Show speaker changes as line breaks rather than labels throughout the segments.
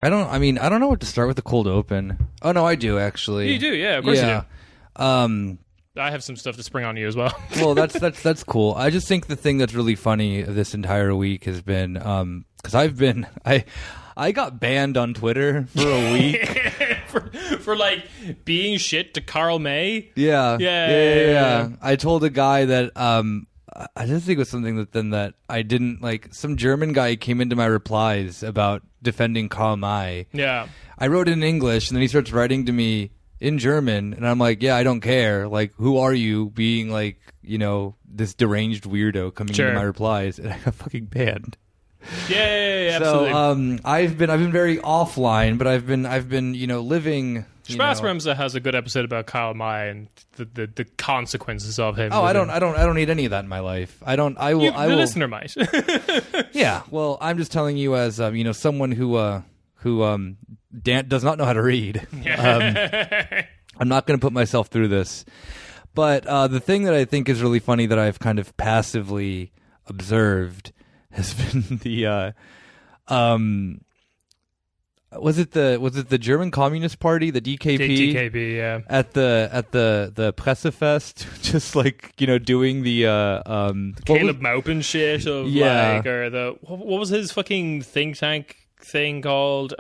I don't know what to start with the cold open. Oh no, I do actually.
You do, yeah, of course you do.
Um,
I have some stuff to spring on you as well.
well, that's cool. I just think the thing that's really funny this entire week has been because I got banned on Twitter for a week
for like being shit to Karl May.
Yeah. I told a guy that I just think it was something that I didn't like. Some German guy came into my replies about defending Karl May.
Yeah.
I wrote it in English, and then he starts writing to me in German, and I'm like, yeah, I don't care. Like, who are you being like, this deranged weirdo coming into my replies? And I got fucking banned.
Yeah, absolutely.
So I've been very offline, but I've been living.
Spaßbremse has a good episode about Karl May and the consequences of him.
Oh, I don't need any of that in my life. I will.
The listener might.
Yeah. Well, I'm just telling you as someone who does not know how to read. I'm not going to put myself through this. But the thing that I think is really funny that I've kind of passively observed has been the was it the German Communist Party, the DKP?
DKP, yeah.
At the Pressefest, just like doing the
Caleb Maupin shit of like, or what was his fucking think tank thing called?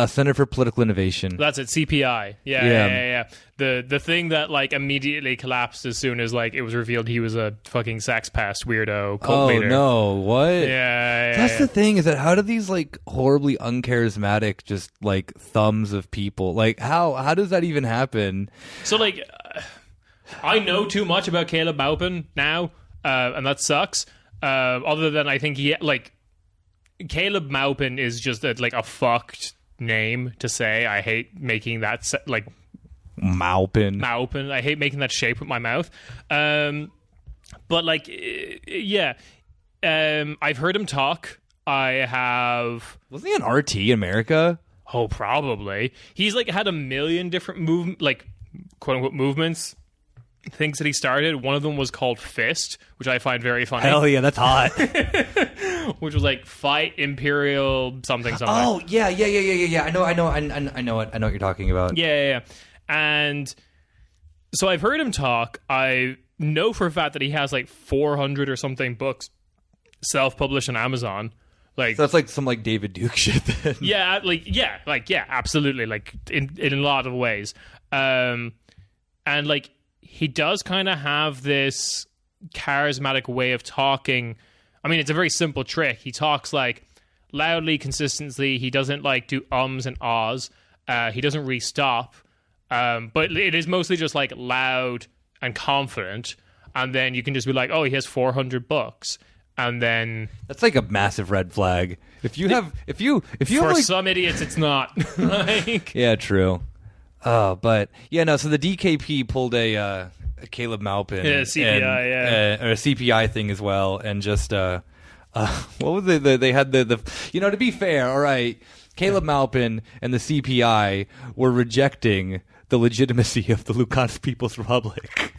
Center for Political Innovation.
That's it, CPI. Yeah. The thing that like immediately collapsed as soon as like it was revealed he was a fucking sex pest weirdo cult leader.
Oh no, what?
Yeah.
That's the thing, is that how do these like horribly uncharismatic just like thumbs of people, like how does that even happen?
So like I know too much about Caleb Maupin now, and that sucks. Other than I think Caleb Maupin is just a fucked name to say. I hate making that Maupin. I hate making that shape with my mouth. But like, yeah. I've heard him talk. I have.
Wasn't he on RT in America?
Oh, probably. He's like had a million different quote unquote movements. Things that he started. One of them was called Fist, which I find very funny.
Hell yeah, that's hot.
Which was like fight imperial something.
Oh yeah. I know what you're talking about.
Yeah. And so I've heard him talk. I know for a fact that he has like 400 or something books self-published on Amazon. Like,
so that's like some like David Duke shit then.
Yeah, absolutely. Like in a lot of ways. And like he does kind of have this charismatic way of talking. I mean, it's a very simple trick. He talks like loudly, consistently. He doesn't like do ums and ahs. He doesn't really stop. But it is mostly just like loud and confident. And then you can just be like, oh, he has 400 books. And then
that's like a massive red flag. If you
for some idiots, it's not. Like,
yeah, true. But yeah, no. So the DKP pulled a Caleb Maupin,
CPI,
or a CPI thing as well, and just what was they had the to be fair, all right, Caleb Maupin and the CPI were rejecting the legitimacy of the Luhansk People's Republic.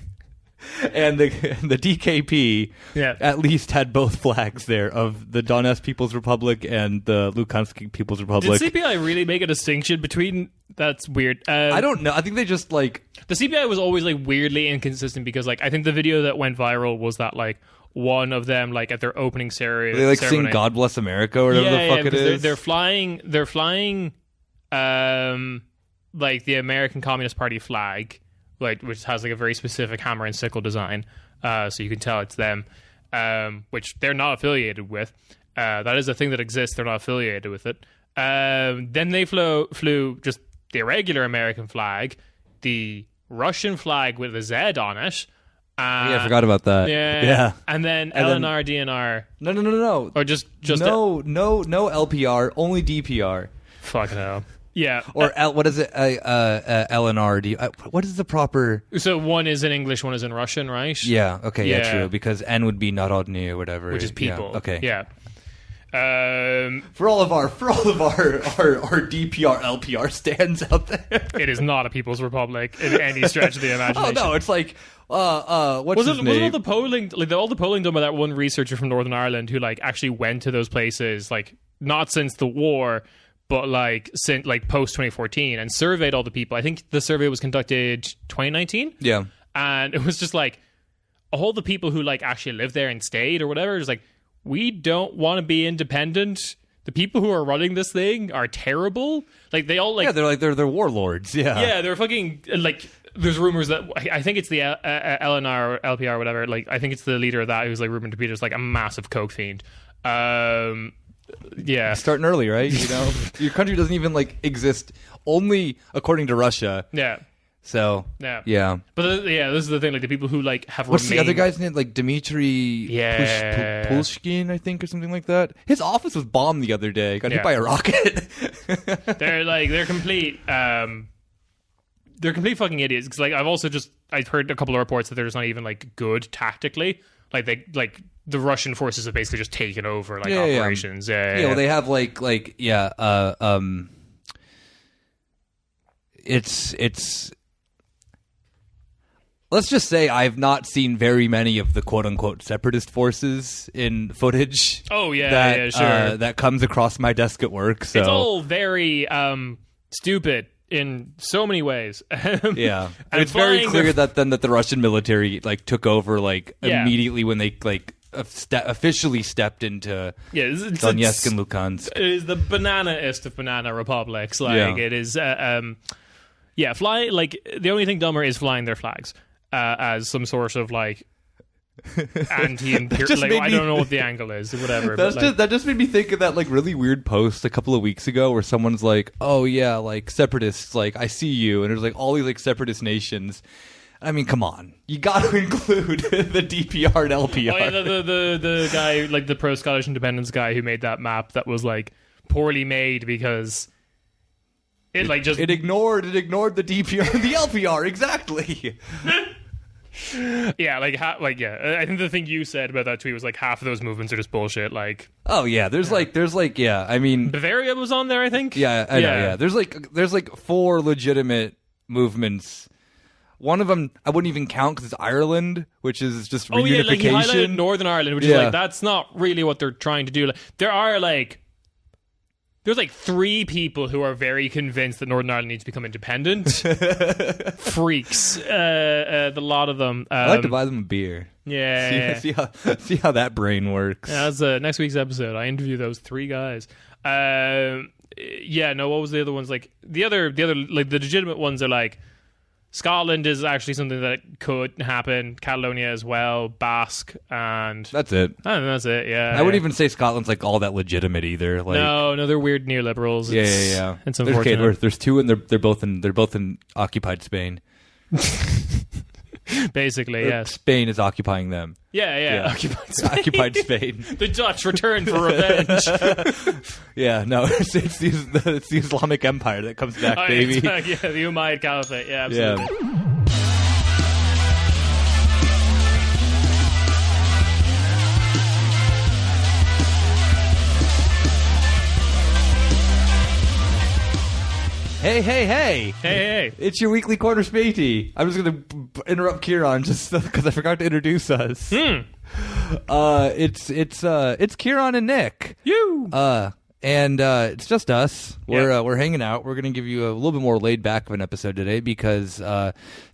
And the DKP at least had both flags there of the Donetsk People's Republic and the Luhansk People's Republic.
Did CPI really make a distinction between? That's weird.
I don't know. I think they just like
the CPI was always like weirdly inconsistent because like I think the video that went viral was that like one of them like at their opening ceremony
they like sing "God Bless America" or whatever the fuck it is.
They're flying like the American Communist Party flag. Like, which has like a very specific hammer and sickle design, so you can tell it's them, which they're not affiliated with. That is a thing that exists. They're not affiliated with it. Then they flew just the regular American flag, the Russian flag with a Z on it.
I forgot about that.
Yeah. And then LNR, DNR.
No.
Or just
no LPR, only DPR.
Fucking hell. Yeah.
Or what is it? LNR. What is the proper?
So one is in English, one is in Russian, right?
Yeah. Okay. Yeah. True. Because N would be narodny or whatever,
which is people.
Yeah, okay.
Yeah.
For all of our DPR LPR stands out there,
it is not a People's Republic in any stretch of the imagination.
Oh no, it's like what's his name?
Was all the polling all the polling done by that one researcher from Northern Ireland who like actually went to those places like not since the war, but like since like post 2014, and surveyed all the people. I think the survey was conducted 2019.
Yeah.
And it was just like all the people who like actually lived there and stayed or whatever, just like, we don't want to be independent. The people who are running this thing are terrible. Like they all like
they're warlords.
Yeah, they're fucking like. There's rumors that I think it's the LNR or LPR or whatever. Like I think it's the leader of that who's like Ruben Peters, like a massive coke fiend. Yeah,
starting early, right? You know, your country doesn't even like exist only according to Russia.
Yeah.
So yeah.
But this is the thing. Like the people who like have
what's
remained...
the other guy's name? Like Dmitry Pushkin, I think, or something like that. His office was bombed the other day. Got hit by a rocket.
They're complete. They're complete fucking idiots. Because like I've heard a couple of reports that they're just not even like good tactically. Like the Russian forces have basically just taken over like operations. Yeah.
Well, they have it's. Let's just say I've not seen very many of the quote-unquote separatist forces in footage.
Oh, yeah, sure.
That comes across my desk at work. So.
It's all very stupid in so many ways.
Yeah. And it's very clear that the Russian military like took over like immediately when they like officially stepped into Donetsk and Luhansk.
It is the bananaest of banana republics. Like it is fly like the only thing dumber is flying their flags. As some sort of like anti-imperial, like, I don't know what the angle is, or whatever.
That just made me think of that like really weird post a couple of weeks ago where someone's like, "Oh yeah, like separatists, like I see you," and there's like all these like separatist nations. I mean, come on, you got to include the DPR and LPR.
Oh, yeah, the guy, like the pro-Scottish independence guy who made that map that was like poorly made because. It ignored the DPR and the LPR exactly. I think the thing you said about that tweet was like half of those movements are just bullshit. Like,
oh yeah, there's I mean,
Bavaria was on there, I think.
Yeah, I know. Yeah, there's like 4 legitimate movements. One of them I wouldn't even count because it's Ireland, which is just reunification.
Yeah, like he highlighted Northern Ireland, which is like that's not really what they're trying to do. Like, there's like 3 people who are very convinced that Northern Ireland needs to become independent. Freaks, the lot of them.
I like to buy them a beer.
Yeah,
see how that brain works.
Yeah, that's next week's episode. I interview those 3 guys. What was the other ones? Like the other like the legitimate ones are like Scotland is actually something that could happen. Catalonia as well, Basque, and
that's it.
I think that's it. Yeah,
I wouldn't even say Scotland's like all that legitimate either. Like,
no, they're weird neoliberals.
Yeah.
It's unfortunate.
Okay, there's 2, and they're both in occupied Spain.
Basically, yes.
Spain is occupying them.
Yeah.
Occupied Spain.
The Dutch return for revenge.
Yeah, no, it's the Islamic Empire that comes back, baby.
The Umayyad Caliphate. Yeah, absolutely. Yeah. Hey.
It's your weekly corner, Späti. I'm just going to interrupt Kieran just because I forgot to introduce us. It's Kieran and Nick. And it's just us. We're hanging out. We're going to give you a little bit more laid back of an episode today because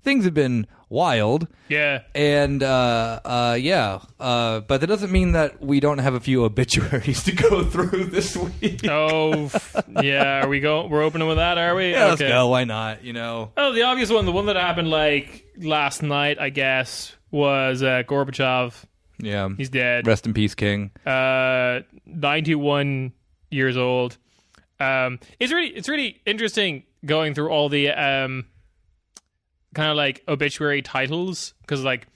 things have been wild.
Yeah.
And but that doesn't mean that we don't have a few obituaries to go through this week.
Oh, yeah. We're opening with that, are we?
Yeah, okay. Let's go. Why not? You know.
Oh, the obvious one, the one that happened like last night, I guess, was Gorbachev.
Yeah.
He's dead.
Rest in peace, King.
91 years old. It's really interesting going through all the kind of like obituary titles because like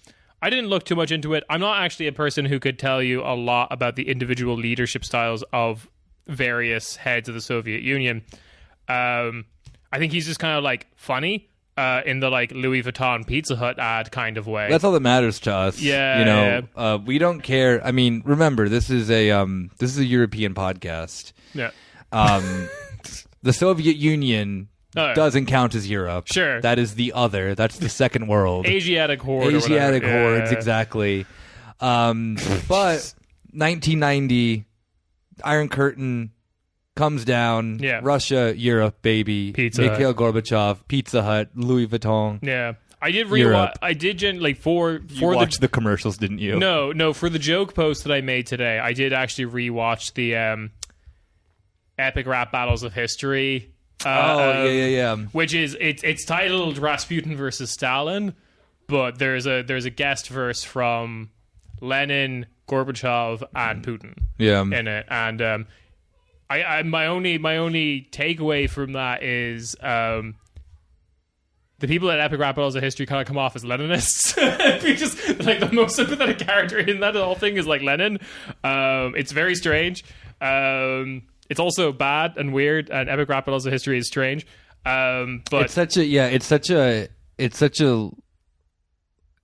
I didn't look too much into it. I'm not actually a person who could tell you a lot about the individual leadership styles of various heads of the Soviet Union. I think he's just kind of like funny in the like Louis Vuitton Pizza Hut ad kind of way.
That's all that matters to us.
Yeah,
you know, we don't care. I mean, remember this is a European podcast.
Yeah.
The Soviet Union doesn't count as Europe.
Sure.
That is the other. That's the second world.
Asiatic horde.
Asiatic hordes, exactly. But 1990, Iron Curtain comes down.
Yeah.
Russia, Europe, baby.
Pizza
Mikhail Gorbachev, Pizza Hut, Louis Vuitton.
Yeah. I did
Europe.
I did for
You watched the commercials, didn't you?
No, for the joke post that I made today, I did actually rewatch the epic rap battles of history.
Yeah.
Which is it's titled Rasputin versus Stalin, but there's a guest verse from Lenin, Gorbachev, and Putin in it. And I my only takeaway from that is the people at Epic Rap Battles of History kind of come off as Leninists. Because like the most sympathetic character in that whole thing is like Lenin. It's very strange. It's also bad and weird, and Epic Rap Battles of History is strange. But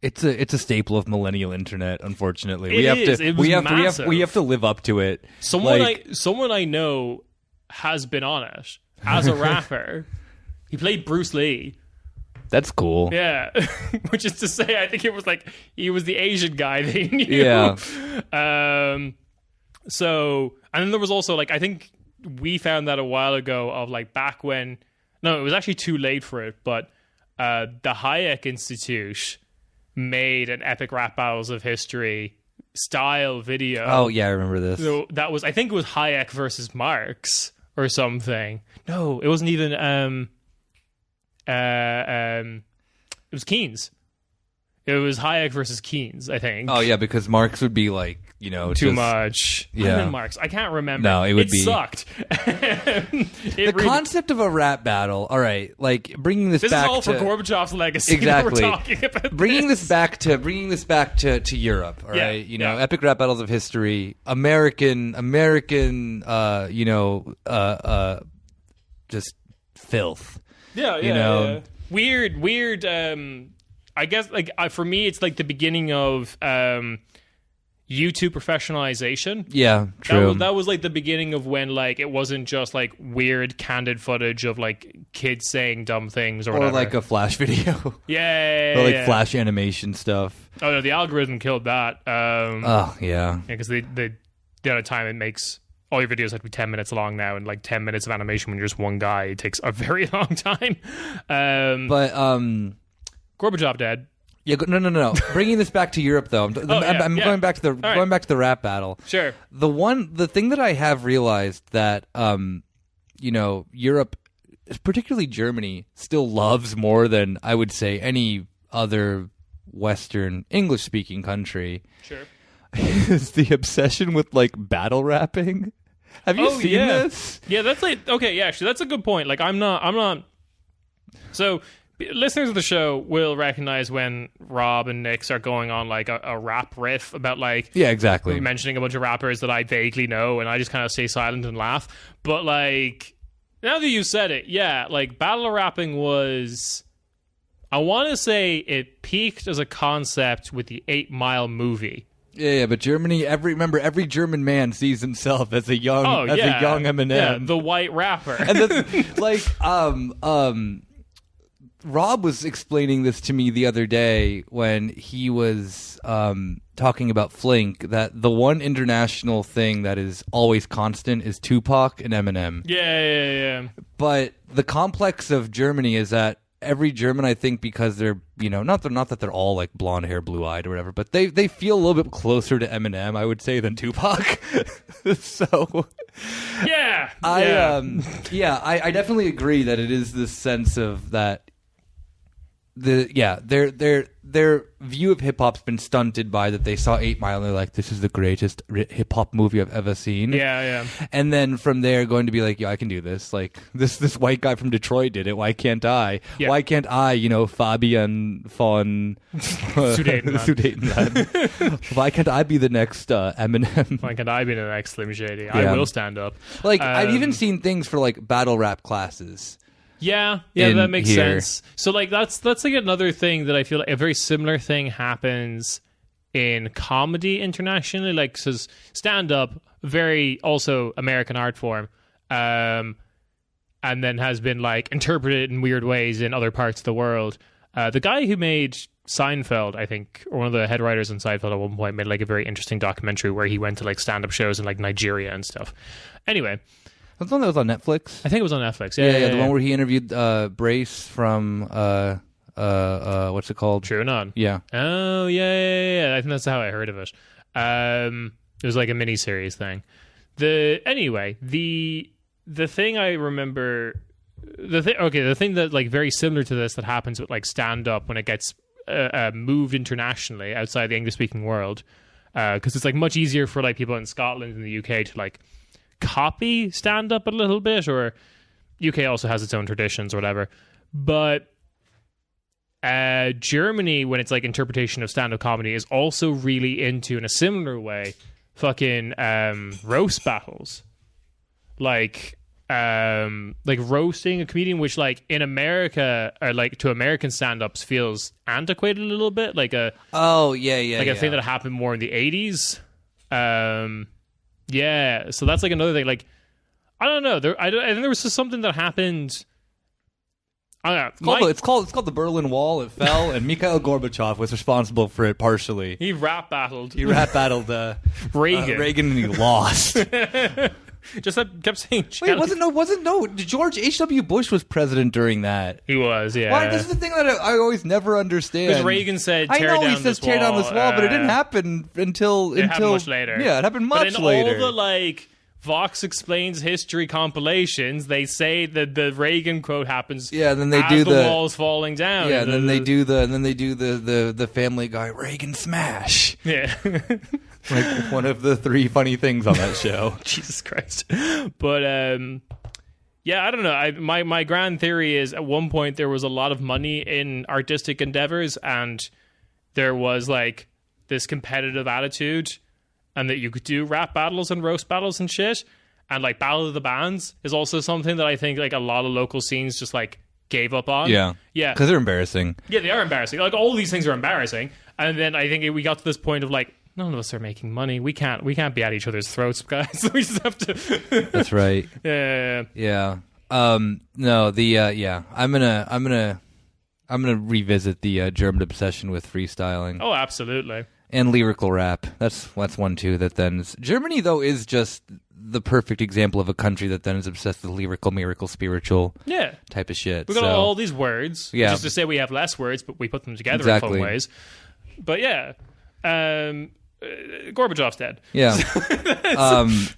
it's a staple of millennial internet. Unfortunately, we have to live up to it.
Someone I know has been on it as a rapper. He played Bruce Lee.
That's cool.
Yeah, which is to say, I think it was like he was the Asian guy they knew.
Yeah.
So, and then there was also like I think we found that a while ago of like back when. No, it was actually too late for it, but the Hayek Institute made an Epic Rap Battles of History style video.
Oh yeah, I remember this.
So that was, I think it was Hayek versus Marx or something. No, it wasn't even. It was Keynes. It was Hayek versus Keynes, I think.
Oh yeah, because Marx would be like,
too much.
Yeah,
Marx. I can't remember.
No, it
sucked.
The concept of a rap battle. All right, like bringing this back.
This is all for Gorbachev's legacy.
Exactly.
That we're talking about
bringing this back to Europe. All right, Epic Rap Battles of History, American, just filth.
Yeah. Weird. I guess like for me, it's like the beginning of YouTube professionalization.
Yeah, true.
That was like the beginning of when like it wasn't just like weird candid footage of like kids saying dumb things or whatever.
Like a Flash video.
Yeah.
Or like Flash animation stuff.
Oh no, the algorithm killed that. Because the amount of time it makes. All your videos have to be 10 minutes long now, and like 10 minutes of animation when you're just one guy, it takes a very long time.
But
Gorbachev dead.
Yeah, no. Bringing this back to Europe, though, I'm going back to the rap battle.
Sure.
The thing that I have realized that Europe, particularly Germany, still loves more than I would say any other Western English-speaking country.
Sure.
Is the obsession with like battle rapping. Have you seen this?
Yeah, that's like okay. Yeah, actually, that's a good point. Like, I'm not. So, listeners of the show will recognize when Rob and Nick start going on like a rap riff about like
exactly
mentioning a bunch of rappers that I vaguely know, and I just kind of stay silent and laugh. But like now that you said it, like battle rapping was. I want to say it peaked as a concept with the 8 Mile movie.
Yeah, but Germany. Every German man sees himself as a young Eminem,
yeah, the white rapper.
And Rob was explaining this to me the other day when he was talking about Flink. That the one international thing that is always constant is Tupac and Eminem.
Yeah.
But the complex of Germany is that. Every German, I think, because they're, not that they're all like blonde hair, blue eyed or whatever, but they feel a little bit closer to Eminem, I would say, than Tupac. So, I definitely agree that it is this sense of that. Their view of hip hop's been stunted by that they saw 8 Mile and they're like, this is the greatest hip hop movie I've ever seen.
Yeah.
And then from there going to be like, I can do this. Like this white guy from Detroit did it. Why can't I?
Yeah.
Why can't I? Fabian von Sudetenland. Why can't I be the next Eminem?
Why can't I be the next Slim Shady? Yeah. I will stand up.
Like I've even seen things for like battle rap classes.
Yeah, that makes sense. So like that's like another thing that I feel like a very similar thing happens in comedy internationally. Like, says stand up, very also American art form, and then has been like interpreted in weird ways in other parts of the world. The guy who made Seinfeld, I think, or one of the head writers on Seinfeld at one point made like a very interesting documentary where he went to like stand up shows in like Nigeria and stuff. Anyway.
That's the one that was on Netflix.
I think it was on Netflix.
Yeah. The one where he interviewed Brace from what's it called?
True or Not.
Yeah.
Oh yeah. I think that's how I heard of it. It was like a mini series thing. The thing I remember, the thing that like very similar to this that happens with like stand up when it gets moved internationally outside the English speaking world, because it's like much easier for like people in Scotland and the UK to like copy stand up a little bit, or UK also has its own traditions or whatever, but Germany, when it's like interpretation of stand up comedy, is also really into, in a similar way, fucking roast battles, like roasting a comedian, which like in America or like to American stand-ups feels antiquated a little bit, like a a thing that happened more in the 80s. So that's like another thing. Like I don't know, I think there was just something that happened. I don't know.
It's called the Berlin Wall. It fell, and Mikhail Gorbachev was responsible for it partially.
He rap battled
Reagan, and he lost.
Just kept saying.
Wait, George H.W. Bush was president during that.
He was, yeah.
Why? This is the thing that I always never understand.
Because Reagan said,
tear down this wall, but it didn't happen until
happened much later.
Yeah, it happened much later.
But in all the like Vox Explains History compilations, they say that the Reagan quote happens.
Yeah, and then they
as
do
the walls falling down.
Yeah, and then they do the Family Guy Reagan smash.
Yeah.
Like one of the 3 funny things on that show.
Jesus Christ. But yeah, I don't know. My grand theory is at one point there was a lot of money in artistic endeavors, and there was like this competitive attitude, and that you could do rap battles and roast battles and shit. And like Battle of the Bands is also something that I think like a lot of local scenes just like gave up on.
Yeah. Because they're embarrassing.
Yeah, they are embarrassing. Like all these things are embarrassing. And then I think we got to this point of like, none of us are making money. We can't be at each other's throats, guys. We just have to.
That's right.
Yeah.
I'm gonna revisit the German obsession with freestyling.
Oh, absolutely.
And lyrical rap. That's one too. That then Germany though is just the perfect example of a country that then is obsessed with lyrical, miracle, spiritual, type of shit.
We got all these words,
yeah.
Just to say we have less words, but we put them together in fun ways. But yeah. Gorbachev's dead.
Yeah.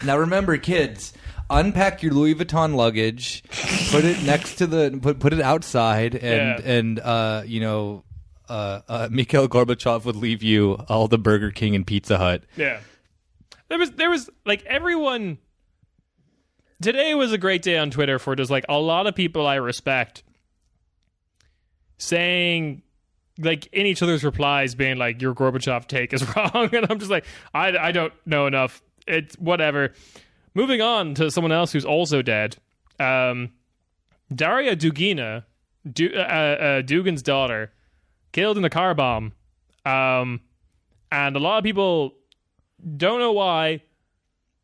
Now remember, kids, unpack your Louis Vuitton luggage, put it next to put it outside, and Mikhail Gorbachev would leave you all the Burger King and Pizza Hut.
Yeah. There was like everyone. Today was a great day on Twitter for just like a lot of people I respect saying, like in each other's replies being like, your Gorbachev take is wrong. And I'm just like, I don't know enough. It's whatever. Moving on to someone else who's also dead. Daria Dugina, Dugin's daughter, killed in a car bomb. And a lot of people don't know why,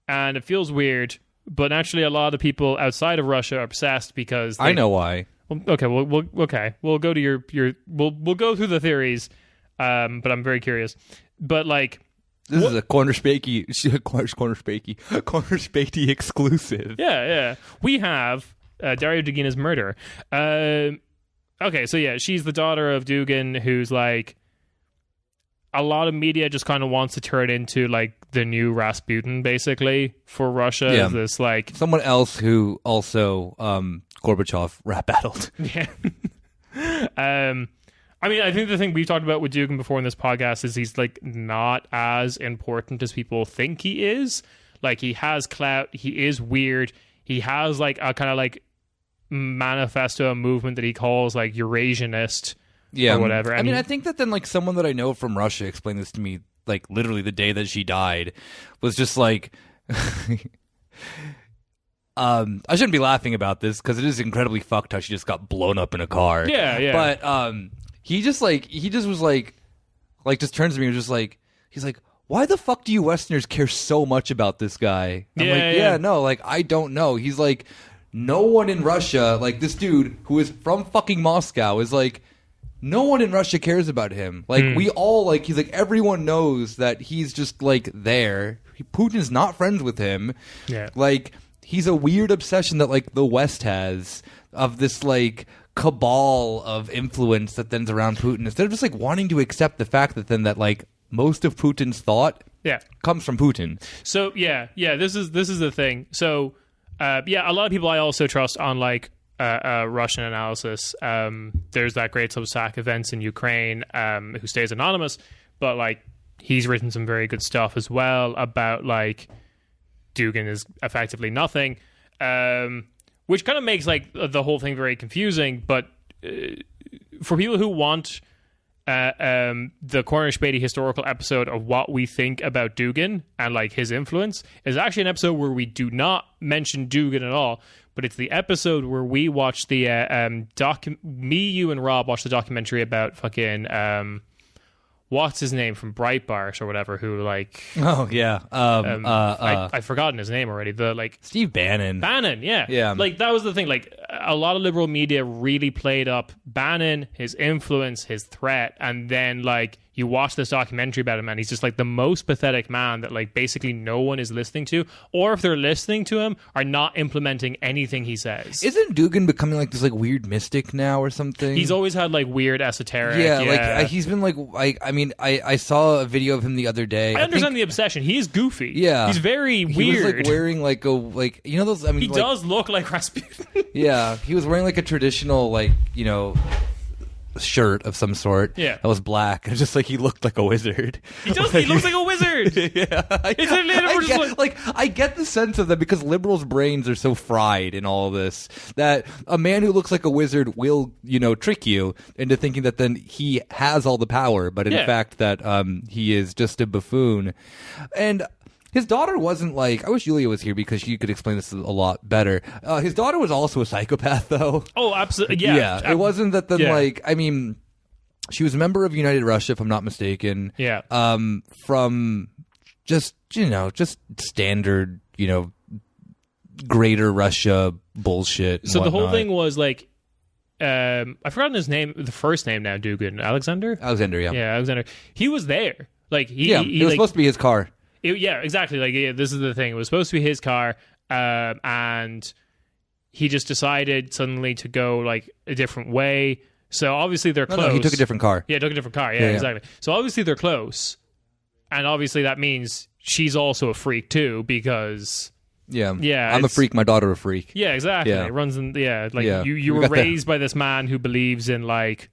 and it feels weird, but naturally a lot of people outside of Russia are obsessed because
I know why.
Okay, we'll go to your we'll go through the theories, but I'm very curious. But like,
this is a corner Späti exclusive.
Yeah. We have Daria Dugina's murder. Okay, so yeah, she's the daughter of Dugin, who's like, a lot of media just kind of wants to turn into like the new Rasputin, basically, for Russia.
Yeah.
This like
someone else who also Gorbachev rap battled.
Yeah. I mean, I think the thing we've talked about with Dugin before in this podcast is he's like not as important as people think he is. Like, he has clout, he is weird, he has like a kind of like manifesto, a movement that he calls like Eurasianist.
Yeah,
or whatever.
I mean, I think that then like someone that I know from Russia explained this to me like literally the day that she died, was just like I shouldn't be laughing about this because it is incredibly fucked how she just got blown up in a car.
Yeah.
But he just was like just turns to me and just like, he's like, why the fuck do you Westerners care so much about this guy? I'm no, like, I don't know. He's like, no one in Russia, like this dude who is from fucking Moscow is like, no one in Russia cares about him. Like, we all, like, he's like, everyone knows that he's just, like, there. Putin's not friends with him.
Yeah.
Like, he's a weird obsession that like the West has of this like cabal of influence that then's around Putin, instead of just like wanting to accept the fact that then that like most of Putin's thought comes from Putin.
So this is the thing. So a lot of people I also trust on like Russian analysis. There's that great Substack, Events in Ukraine, who stays anonymous, but like he's written some very good stuff as well about like Dragan is effectively nothing, which kind of makes like the whole thing very confusing. But for people who want the Corner Späti historical episode of what we think about Dragan and like his influence, is actually an episode where we do not mention Dragan at all. But it's the episode where we watched the me, you, and Rob watched the documentary about fucking what's his name from Breitbart or whatever, who like I've forgotten his name already. The like
Steve Bannon.
Yeah. Like that was the thing. Like a lot of liberal media really played up Bannon, his influence, his threat, and then like you watch this documentary about him, and he's just like the most pathetic man that like basically no one is listening to, or if they're listening to him, are not implementing anything he says.
Isn't Dragan becoming like this like weird mystic now or something?
He's always had like weird esoteric.
Like he's been like I saw a video of him the other day.
I understand the obsession. He is goofy.
Yeah,
he's very weird.
He was like wearing like a like you know those. I mean,
he does look like Rasputin.
Yeah, he was wearing like a traditional like shirt of some sort that was black. It's just like he looked like a wizard.
He does. He looks like a wizard.
I get the sense of that because liberals' brains are so fried in all of this that a man who looks like a wizard will trick you into thinking that then he has all the power, but in fact that he is just a buffoon. And his daughter wasn't like... I wish Julia was here because she could explain this a lot better. His daughter was also a psychopath, though.
Oh, absolutely. Yeah.
It wasn't that then, like... I mean, she was a member of United Russia, if I'm not mistaken.
Yeah.
From just standard, Greater Russia bullshit.
So the whole thing was, like... I've forgotten his name, the first name now, Dragan. Alexander?
Alexander, yeah.
Yeah, Alexander. He was there. Like,
it was supposed to be his car.
Exactly. Like, this is the thing. It was supposed to be his car, and he just decided suddenly to go like a different way. So obviously they're close.
No, he took a different car.
Yeah, took a different car. Yeah, exactly. So obviously they're close, and obviously that means she's also a freak too because. Yeah.
I'm a freak. My daughter a freak.
Yeah, exactly. It runs in. You were raised by this man who believes in like.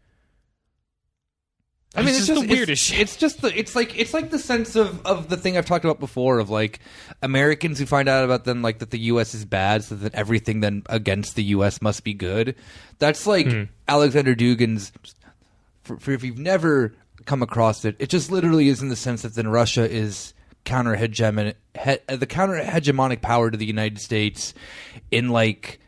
I mean, it's just the weirdest shit.
It's like the sense of the thing I've talked about before of like Americans who find out about then like that the U.S. is bad, so that everything then against the U.S. must be good. That's like Alexander Dragan's. For if you've never come across it, it just literally is in the sense that then Russia is the counter-hegemonic power to the United States in like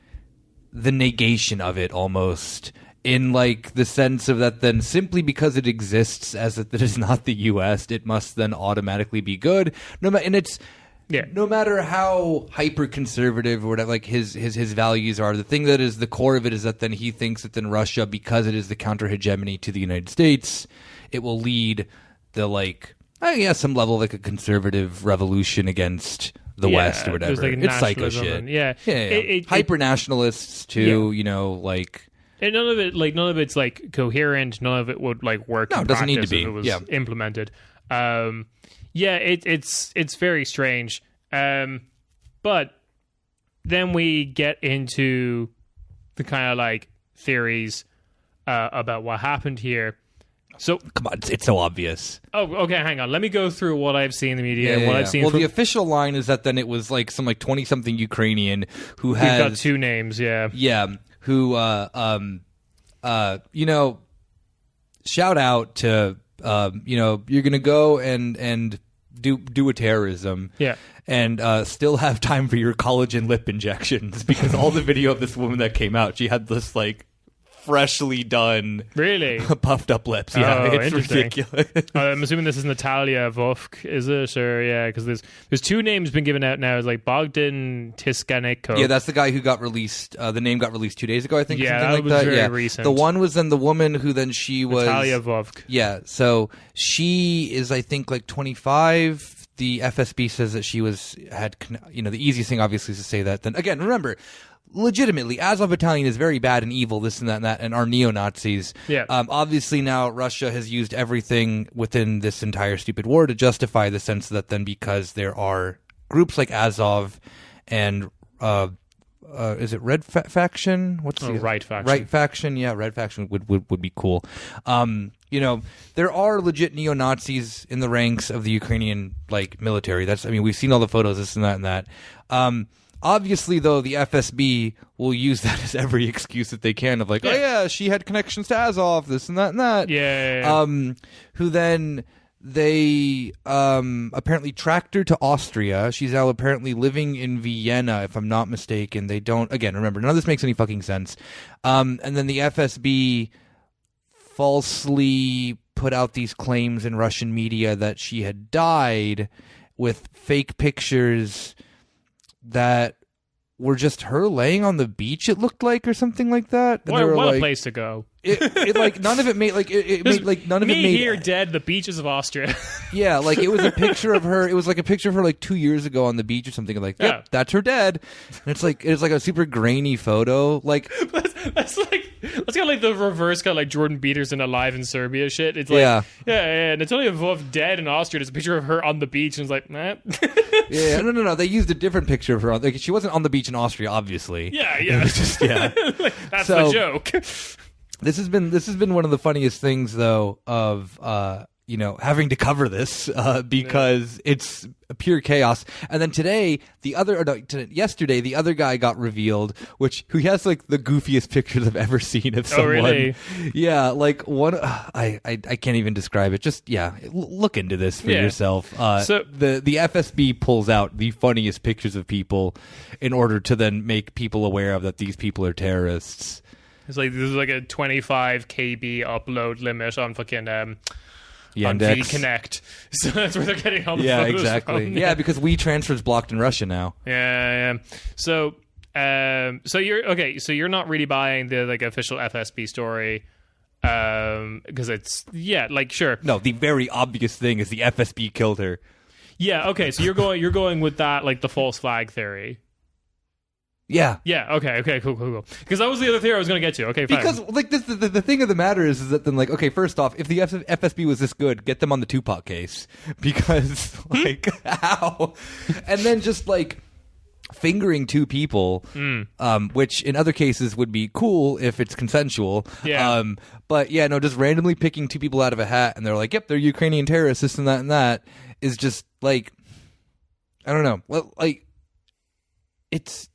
the negation of it almost. In like the sense of that then simply because it exists as that it is not the U.S., it must then automatically be good. No matter how hyper conservative or whatever like his values are, the thing that is the core of it is that then he thinks that then Russia, because it is the counter hegemony to the United States, it will lead the like some level of like a conservative revolution against the West or whatever.
Like
it's psycho shit. Hyper nationalists too, like.
And none of it's like coherent. None of it would like work.
No, it doesn't need to be.
If it was implemented. It's very strange. But then we get into the kind of like theories about what happened here. So
come on, it's so obvious.
Oh, okay. Hang on. Let me go through what I've seen in the media and what I've seen.
Well, the official line is that then it was like some like 20-something Ukrainian who has
got two names. Yeah.
Who, shout out to, you're going to go and do a terrorism.
Yeah.
And still have time for your collagen lip injections because all the video of this woman that came out, she had this like freshly done,
really
puffed up lips. Yeah, it's ridiculous.
I'm assuming this is Natalia Vovk, is it? Or because there's two names been given out now. It's like Bogdan Tiskanenko.
Yeah, that's the guy who got released. The name got released 2 days ago, I think.
Yeah,
something
that
like
was
that.
Very recent.
The one was then the woman who then she was
Natalia Vovk.
Yeah, so she is I think like 25. the FSB says that she had the easiest thing obviously is to say that. Then again, remember, legitimately, Azov Battalion is very bad and evil, this and that, and are neo-Nazis.
Yeah.
Obviously now Russia has used everything within this entire stupid war to justify the sense that then because there are groups like Azov and is it Red Faction? What's the
Right Faction?
Right Faction, yeah, Red Faction would be cool. There are legit neo-Nazis in the ranks of the Ukrainian military. We've seen all the photos, this and that and that. Obviously, though, the FSB will use that as every excuse that they can of oh yeah, she had connections to Azov, this and that and that.
Yeah.
Who then they apparently tracked her to Austria. She's now apparently living in Vienna, if I'm not mistaken. They don't, again, remember, none of this makes any fucking sense. And then the FSB falsely put out these claims in Russian media that she had died with fake pictures that were just her laying on the beach, it looked like, or something like that. And
what a place to go.
None of it made none of it made
here dead, the beaches of Austria.
Yeah, it was a picture of her. It was a picture of her 2 years ago on the beach or something. Yep, that's her dead. And it's a super grainy photo.
That's kind of the reverse kind of Jordan Peterson alive in Serbia shit. It's
yeah,
and it's only above dead in Austria. There's a picture of her on the beach, and it's nah.
Yeah, no. They used a different picture of her. She wasn't on the beach in Austria, obviously.
Yeah.
It was just, yeah.
That's the joke.
This has been one of the funniest things, though, of having to cover this because it's pure chaos. And then yesterday, the other guy got revealed, who has the goofiest pictures I've ever seen of someone.
Oh, really?
Yeah, one. I can't even describe it. Just look into this for yourself. So the FSB pulls out the funniest pictures of people in order to then make people aware of that these people are terrorists.
It's there's a 25 KB upload limit on fucking on VConnect, so that's where they're getting all the photos
exactly.
from.
Yeah, because WeTransfer's blocked in Russia now.
Yeah. So you're okay. So you're not really buying the official FSB story, because it's sure.
No, the very obvious thing is the FSB killed her.
Yeah. Okay. So you're going with that the false flag theory.
Yeah.
Yeah. Okay. Cool. Because that was the other theory I was going to get to. Okay. Fine.
Because the thing of the matter is that then okay, first off, if the FSB was this good, get them on the Tupac case, because how? And then just fingering two people, which in other cases would be cool if it's consensual.
Yeah.
But yeah, no, just randomly picking two people out of a hat and they're yep, they're Ukrainian terrorists, this and that is just I don't know. Well, it's.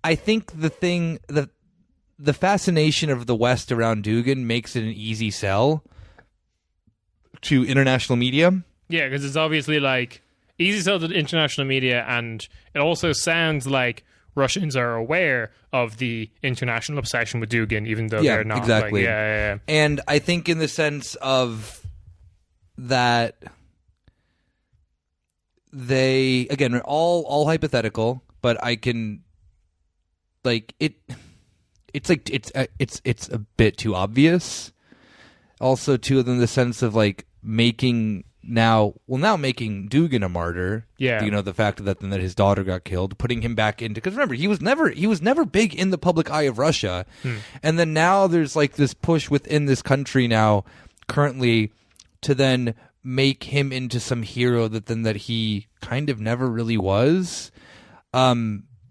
I think the fascination of the West around Dragan makes it an easy sell to international media.
Yeah, because it's obviously easy sell to international media, and it also sounds like Russians are aware of the international obsession with Dragan, even though they're not.
Exactly.
Yeah.
And I think in the sense of that, they again are all hypothetical, but I can. It's a bit too obvious. Also, too, in the sense of making Dragan a martyr.
Yeah,
the fact that his daughter got killed, putting him back into, because remember he was never big in the public eye of Russia, and then now there's this push within this country now currently to then make him into some hero that he kind of never really was.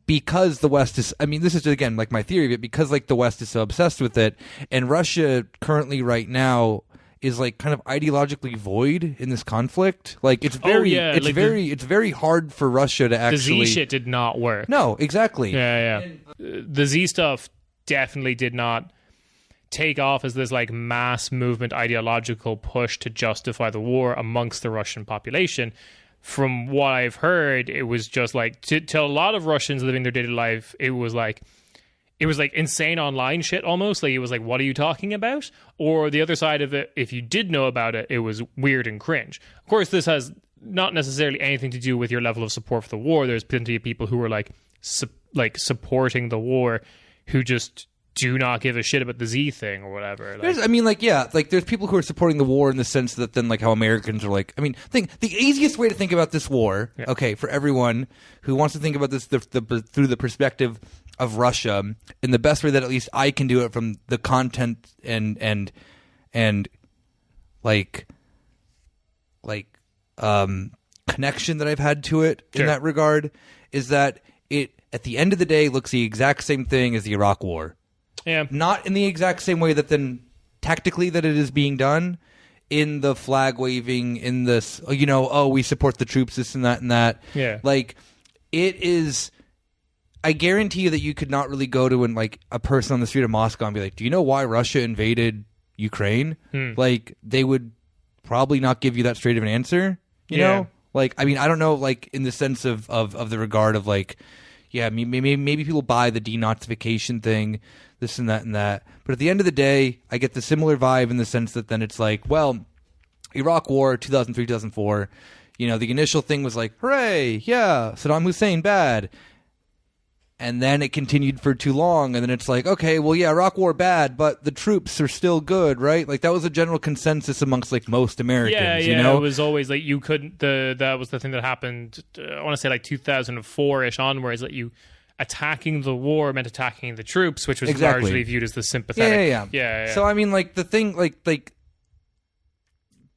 Because the West is, this is again my theory of it, because the West is so obsessed with it, and Russia currently right now is kind of ideologically void in this conflict. It's very, it's very hard for Russia to actually.
The Z shit did not work.
No, exactly.
Yeah. The Z stuff definitely did not take off as this mass movement ideological push to justify the war amongst the Russian population. From what I've heard, it was just to a lot of Russians living their daily life, it was insane online shit almost. It was what are you talking about? Or the other side of it, if you did know about it, it was weird and cringe. Of course, this has not necessarily anything to do with your level of support for the war. There's plenty of people who were supporting the war who just do not give a shit about the Z thing or whatever.
There's people who are supporting the war in the sense that then like how Americans are like. I mean, think the easiest way to think about this war, okay, for everyone who wants to think about this through the perspective of Russia, in the best way that at least I can do it from the content and connection that I've had to it in that regard, is that it at the end of the day looks the exact same thing as the Iraq War.
Yeah.
Not in the exact same way that then tactically that it is being done, in the flag waving, in this, we support the troops, this and that and that.
Yeah.
Like, it is, I guarantee you that you could not really go to a person on the street of Moscow and be like, do you know why Russia invaded Ukraine? Like, they would probably not give you that straight of an answer, you know? Like, I mean, I don't know, like, in the sense of the regard of like, yeah, maybe people buy the denazification thing, this and that. But at the end of the day, I get the similar vibe in the sense that then it's like, well, Iraq War, 2003, 2004, the initial thing was like, hooray, yeah, Saddam Hussein, bad. And then it continued for too long, and then it's like, okay, well, yeah, Iraq War bad, but the troops are still good, right? Like, that was a general consensus amongst, like, most Americans,
you know? It was always, like, you couldn't, that was the thing that happened, I want to say, like, 2004-ish onwards, that you attacking the war meant attacking the troops, which was largely viewed as the sympathetic. Yeah.
So, I mean, like, the thing, like,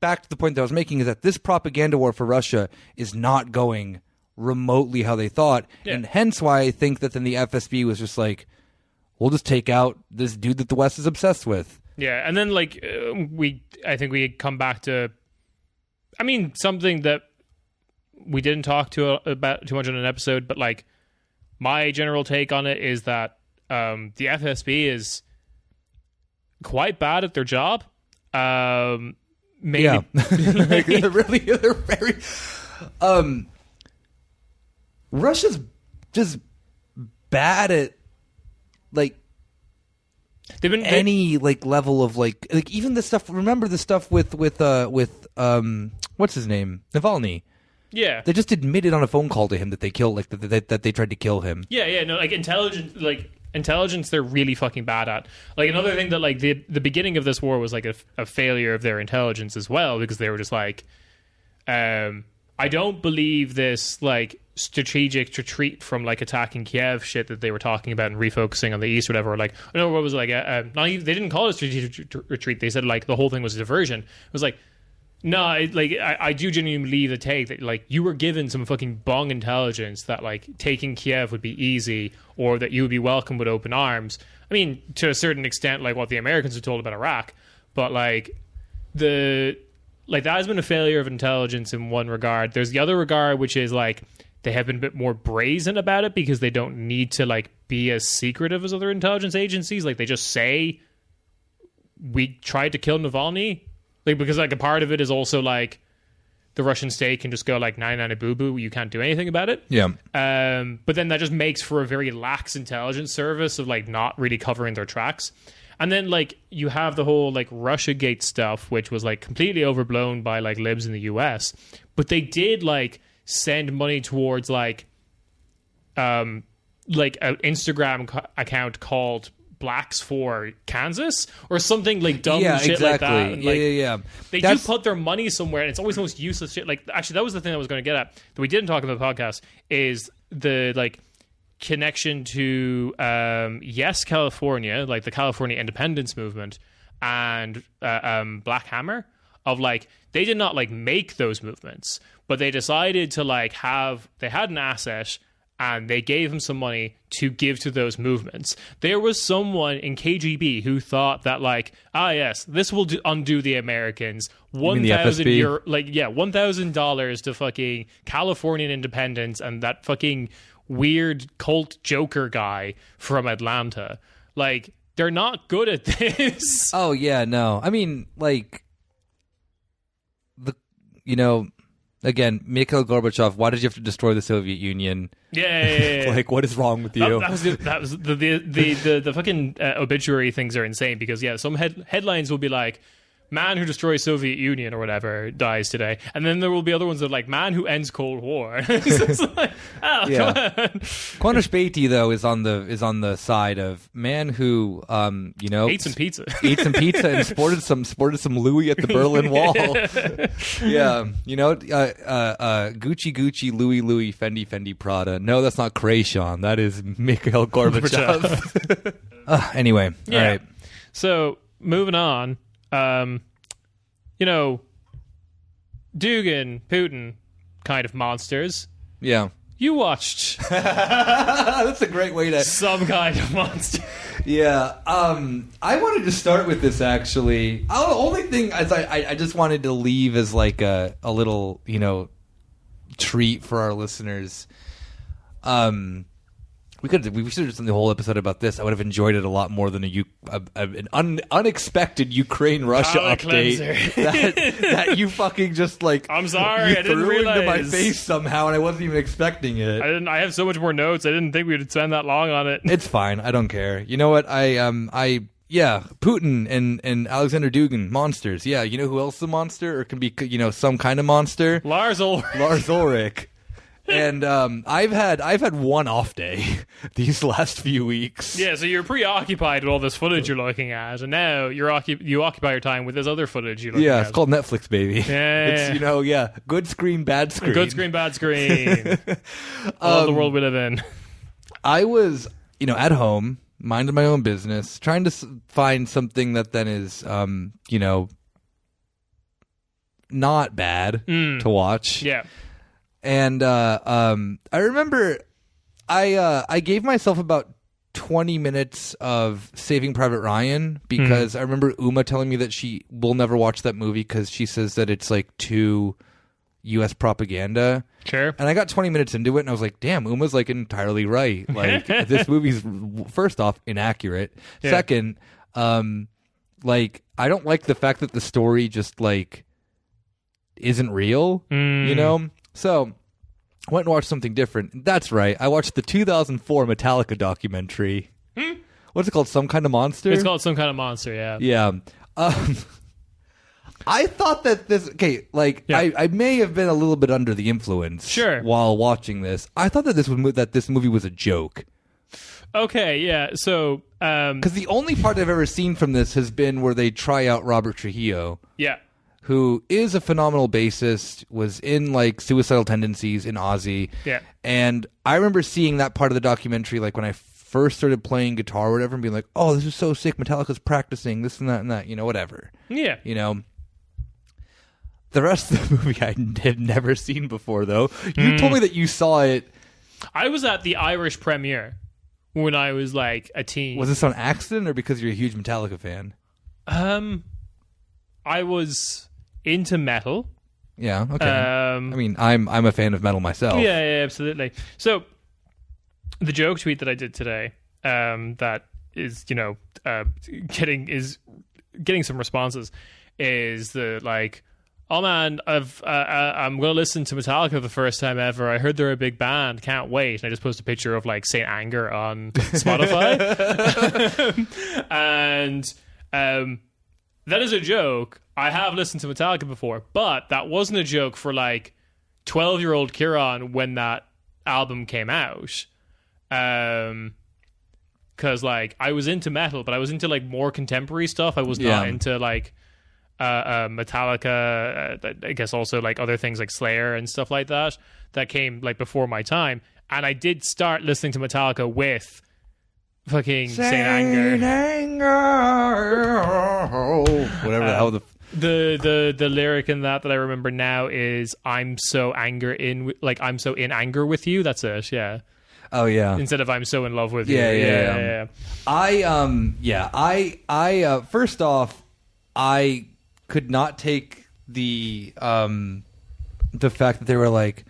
back to the point that I was making is that this propaganda war for Russia is not going remotely how they thought, and hence why I think that then the FSB was just like, we'll just take out this dude that the West is obsessed with.
Yeah, and then like I think we come back to, I mean, something that we didn't talk about too much on an episode, but like my general take on it is that the FSB is quite bad at their job. Maybe
they're very. Russia's just bad at like
they've been
any like level of like even the stuff. Remember the stuff with what's his name, Navalny?
Yeah,
they just admitted on a phone call to him that they killed that they tried to kill him.
No, like intelligence they're really fucking bad at. Like another thing that like the beginning of this war was like a failure of their intelligence as well, because they were just like I don't believe this like strategic retreat from like attacking Kiev shit that they were talking about and refocusing on the east or whatever. Like, I know what was like, they didn't call it a strategic retreat. They said like the whole thing was a diversion. It was like, no, I do genuinely believe the take that like you were given some fucking bong intelligence that like taking Kiev would be easy or that you would be welcomed with open arms. I mean, to a certain extent, like what the Americans were told about Iraq, but like that has been a failure of intelligence in one regard. There's the other regard, which is like they have been a bit more brazen about it because they don't need to like be as secretive as other intelligence agencies. Like they just say we tried to kill Navalny, like because like a part of it is also like the Russian state can just go like nine boo boo, you can't do anything about it.
Yeah.
But then that just makes for a very lax intelligence service of like not really covering their tracks. And then, like, you have the whole, like, Russiagate stuff, which was, like, completely overblown by, like, libs in the US. But they did, like, send money towards, like an Instagram account called Blacks for Kansas or something, like, dumb shit
exactly.
like that. And, like,
yeah.
They do put their money somewhere, and it's always the most useless shit. Like, actually, that was the thing I was going to get at that we didn't talk about the podcast, is the, like, connection to Yes California, like the California independence movement, and Black Hammer, of like they did not like make those movements, but they decided to like they had an asset and they gave him some money to give to those movements. There was someone in KGB who thought that like, yes, this will undo the Americans. $1,000 to fucking Californian independence and that fucking weird cult Joker guy from Atlanta. Like, they're not good at this.
Oh yeah, no. I mean, like, again, Mikhail Gorbachev, why did you have to destroy the Soviet Union?
Yeah.
Like, what is wrong with you?
That was the fucking obituary things are insane because some headlines will be like, man who destroys Soviet Union or whatever dies today, and then there will be other ones that are like man who ends Cold War. So it's like, oh,
Yeah.
come on.
Quanah Späti, though, is on the side of man who
Ate some pizza.
ate some pizza and sported some Louis at the Berlin Wall. Yeah, Gucci, Louis, Fendi, Prada. No, that's not Krayshawn. That is Mikhail Gorbachev. Anyway,
Yeah.
all right.
So moving on, Dugan, Putin, kind of monsters.
Yeah.
You watched
That's a great way to...
some kind of monster.
Yeah. I wanted to start with this, actually. The only thing is I just wanted to leave as like a little, treat for our listeners. We should have just done the whole episode about this. I would have enjoyed it a lot more than an unexpected Ukraine-Russia update that you fucking just like.
I'm sorry,
you
I didn't
threw into my
realize.
face somehow, and I wasn't even expecting it.
I have so much more notes. I didn't think we would spend that long on it.
It's fine. I don't care. You know what? Yeah, Putin and Alexander Dugin, monsters. Yeah, you know who else is a monster or can be, some kind of monster?
Lars Ulrich.
Lars Ulrich. And I've had one off day these last few weeks.
Yeah, so you're preoccupied with all this footage you're looking at, and now you occupy your time with this other footage you're looking at.
Yeah, it's called Netflix, baby.
Yeah.
It's, good screen, bad screen.
Good screen, bad screen. I love the world we live in.
I was, at home, minding my own business, trying to find something that then is, not bad to watch.
Yeah.
And I remember I gave myself about 20 minutes of Saving Private Ryan because I remember Uma telling me that she will never watch that movie because she says that it's like too U.S. propaganda.
Sure.
And I got 20 minutes into it and I was like, damn, Uma's like entirely right. Like this movie's first off inaccurate.
Yeah.
Second, like I don't like the fact that the story just like isn't real, So I went and watched something different. That's right. I watched the 2004 Metallica documentary. What's it called? Some Kind of Monster?
It's called Some Kind of Monster, yeah.
Yeah. I thought that I may have been a little bit under the influence
Sure.
while watching this. I thought that this movie was a joke.
Okay, yeah. So,
Because the only part I've ever seen from this has been where they try out Robert Trujillo,
yeah.
who is a phenomenal bassist, was in like Suicidal Tendencies in Ozzy.
Yeah.
And I remember seeing that part of the documentary like when I first started playing guitar or whatever and being like, oh, this is so sick. Metallica's practicing this and that, whatever.
Yeah.
The rest of the movie I had never seen before, though. You told me that you saw it.
I was at the Irish premiere when I was like a teen.
Was this on accident or because you're a huge Metallica fan?
I was into metal.
Yeah, okay. I mean, I'm a fan of metal myself.
Yeah, absolutely. So, the joke tweet that I did today, that is, getting some responses, is the like, oh man, I'm going to listen to Metallica for the first time ever. I heard they're a big band. Can't wait. And I just posted a picture of like Saint Anger on Spotify. And that is a joke. I have listened to Metallica before, but that wasn't a joke for like 12-year-old Kieran when that album came out. Because like I was into metal, but I was into like more contemporary stuff. I was not into like Metallica, I guess also like other things like Slayer and stuff like that came like before my time. And I did start listening to Metallica with fucking Saint Anger.
Whatever the hell
the lyric in that I remember now is I'm so in anger with you. That's it. Yeah.
Oh yeah.
Instead of I'm so in love with you.
Yeah. I first off, I could not take the fact that they're like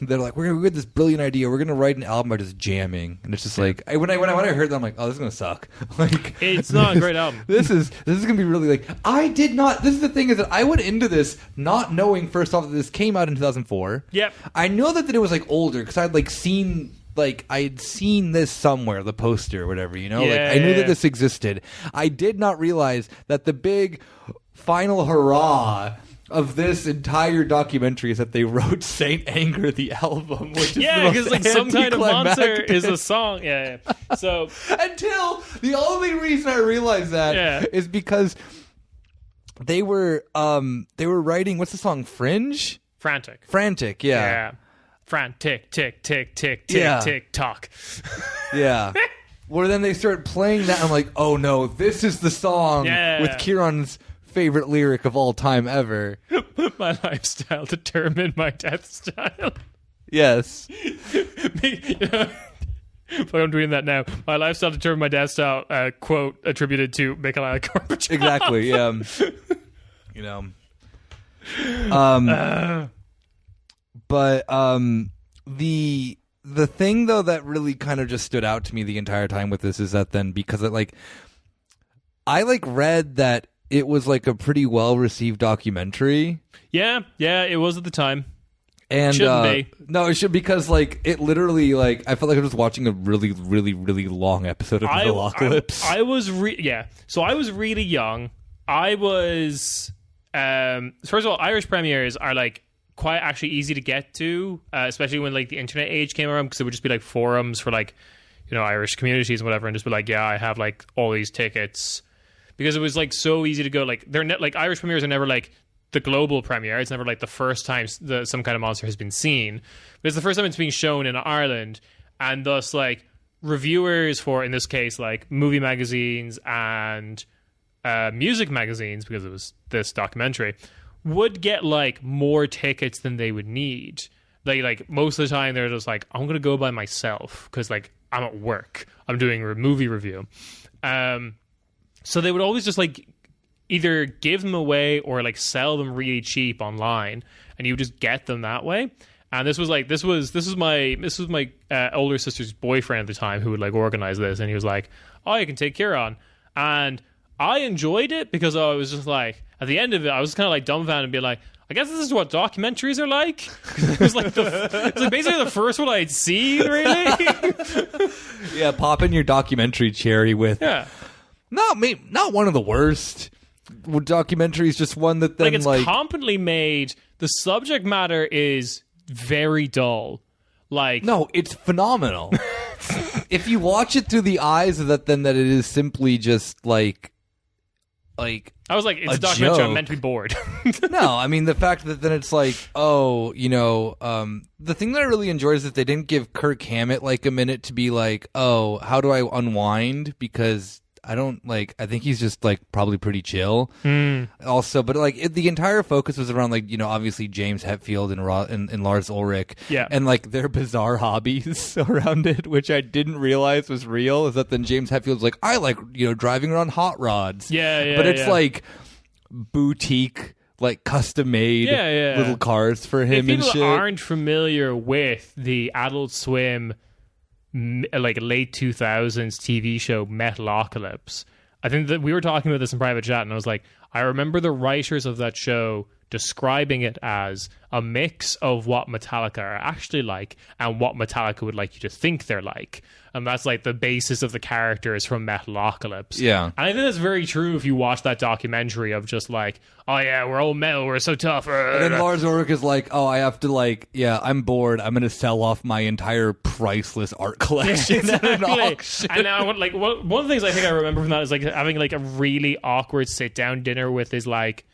we had this brilliant idea. We're gonna write an album by just jamming, and it's just like when I heard that, I'm like, oh, this is gonna suck. Like
it's not a great album.
This is gonna be really like I did not. This is the thing is that I went into this not knowing first off that this came out in 2004.
Yep.
I know that it was like older because I'd like seen like I'd seen this somewhere, the poster or whatever, you know? Like I knew that this existed. I did not realize that the big final hurrah of this entire documentary is that they wrote Saint Anger the album, which is
because like Some Kind of Monster is a song. So
until the only reason I realized that is because they were writing, what's the song, Frantic,
Frantic, tick, tick, tick, tick, tick, tock.
Well, then they start playing that, and I'm like, oh no, this is the song with Kieran's favorite lyric of all time ever.
My lifestyle determined my death style.
Yes.
But I'm doing that now. My lifestyle determined my death style, quote, attributed to Mikhail Gorbachev.
Exactly, you know. But the thing, though, that really kind of just stood out to me the entire time with this is that then, because it, like, I, like, read that it was, like, a pretty well-received documentary.
Yeah, it was at the time.
And
shouldn't be.
No, it should, because like it literally, like I felt like I was watching a really, really, really long episode of Metallocalypse.
I was so I was really young. I was first of all, Irish premieres are like quite actually easy to get to, especially when like the internet age came around, because it would just be like forums for like, you know, Irish communities and whatever, and just be like, yeah, I have like all these tickets, because it was like so easy to go. Like they're like Irish premieres are never like the global premiere. It's never like the first time Some Kind of Monster has been seen, but it's the first time it's being shown in Ireland, and thus like reviewers for, in this case, like movie magazines and music magazines, because it was this documentary, would get like more tickets than they would need. Like most of the time they're just like, I'm gonna go by myself because like I'm at work, I'm doing a movie review, so they would always just like either give them away or like sell them really cheap online, and you would just get them that way. And this was my older sister's boyfriend at the time who would like organize this, and he was like, oh, you can take Kieran. And I enjoyed it because I was just like, at the end of it, I was kind of like dumbfounded and be like, I guess this is what documentaries are like. It was like basically the first one I'd seen, really.
Yeah, pop in your documentary cherry with not one of the worst documentaries, just one that then
it's competently made. The subject matter is very dull. Like,
no, it's phenomenal. If you watch it through the eyes of that, then that it is simply just like I was like, it's a documentary,
I'm meant to be bored.
No, I mean the fact that then it's like, oh, you know, the thing that I really enjoyed is that they didn't give Kirk Hammett like a minute to be like, oh, how do I unwind, because I think he's just like probably pretty chill. Also, but like the entire focus was around like, you know, obviously James Hetfield and Lars Ulrich,
and
like their bizarre hobbies around it, which I didn't realize was real. Is that then James Hetfield's like, I like, you know, driving around hot rods, but it's like boutique, like custom made little cars for him.
If
and shit
aren't familiar with the Adult Swim like late 2000s TV show Metallocalypse, I think that we were talking about this in private chat, and I was like, I remember the writers of that show describing it as a mix of what Metallica are actually like and what Metallica would like you to think they're like. And that's like the basis of the characters from Metallocalypse.
Yeah.
And I think that's very true if you watch that documentary of just like, oh yeah, we're all metal, we're so tough.
And then Lars Ulrich is like, oh, I have to like, I'm bored, I'm going to sell off my entire priceless art collection at an auction.
And now, like, one of the things I think I remember from that is like having like a really awkward sit-down dinner with his like,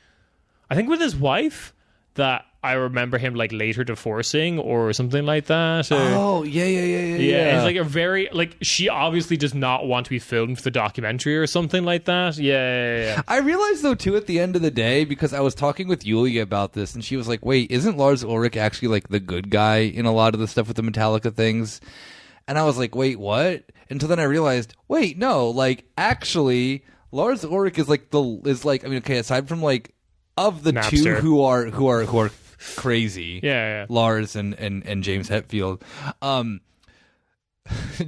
I think with his wife, that I remember him like later divorcing or something like that.
Oh, yeah.
It's like a very, like, she obviously does not want to be filmed for the documentary or something like that. Yeah.
I realized though too at the end of the day, because I was talking with Yulia about this, and she was like, wait, isn't Lars Ulrich actually like the good guy in a lot of the stuff with the Metallica things? And I was like, wait, what? Until then I realized, wait, no, like actually Lars Ulrich is like aside from like, of the
Napster.
Two who are crazy, Lars and James Hetfield.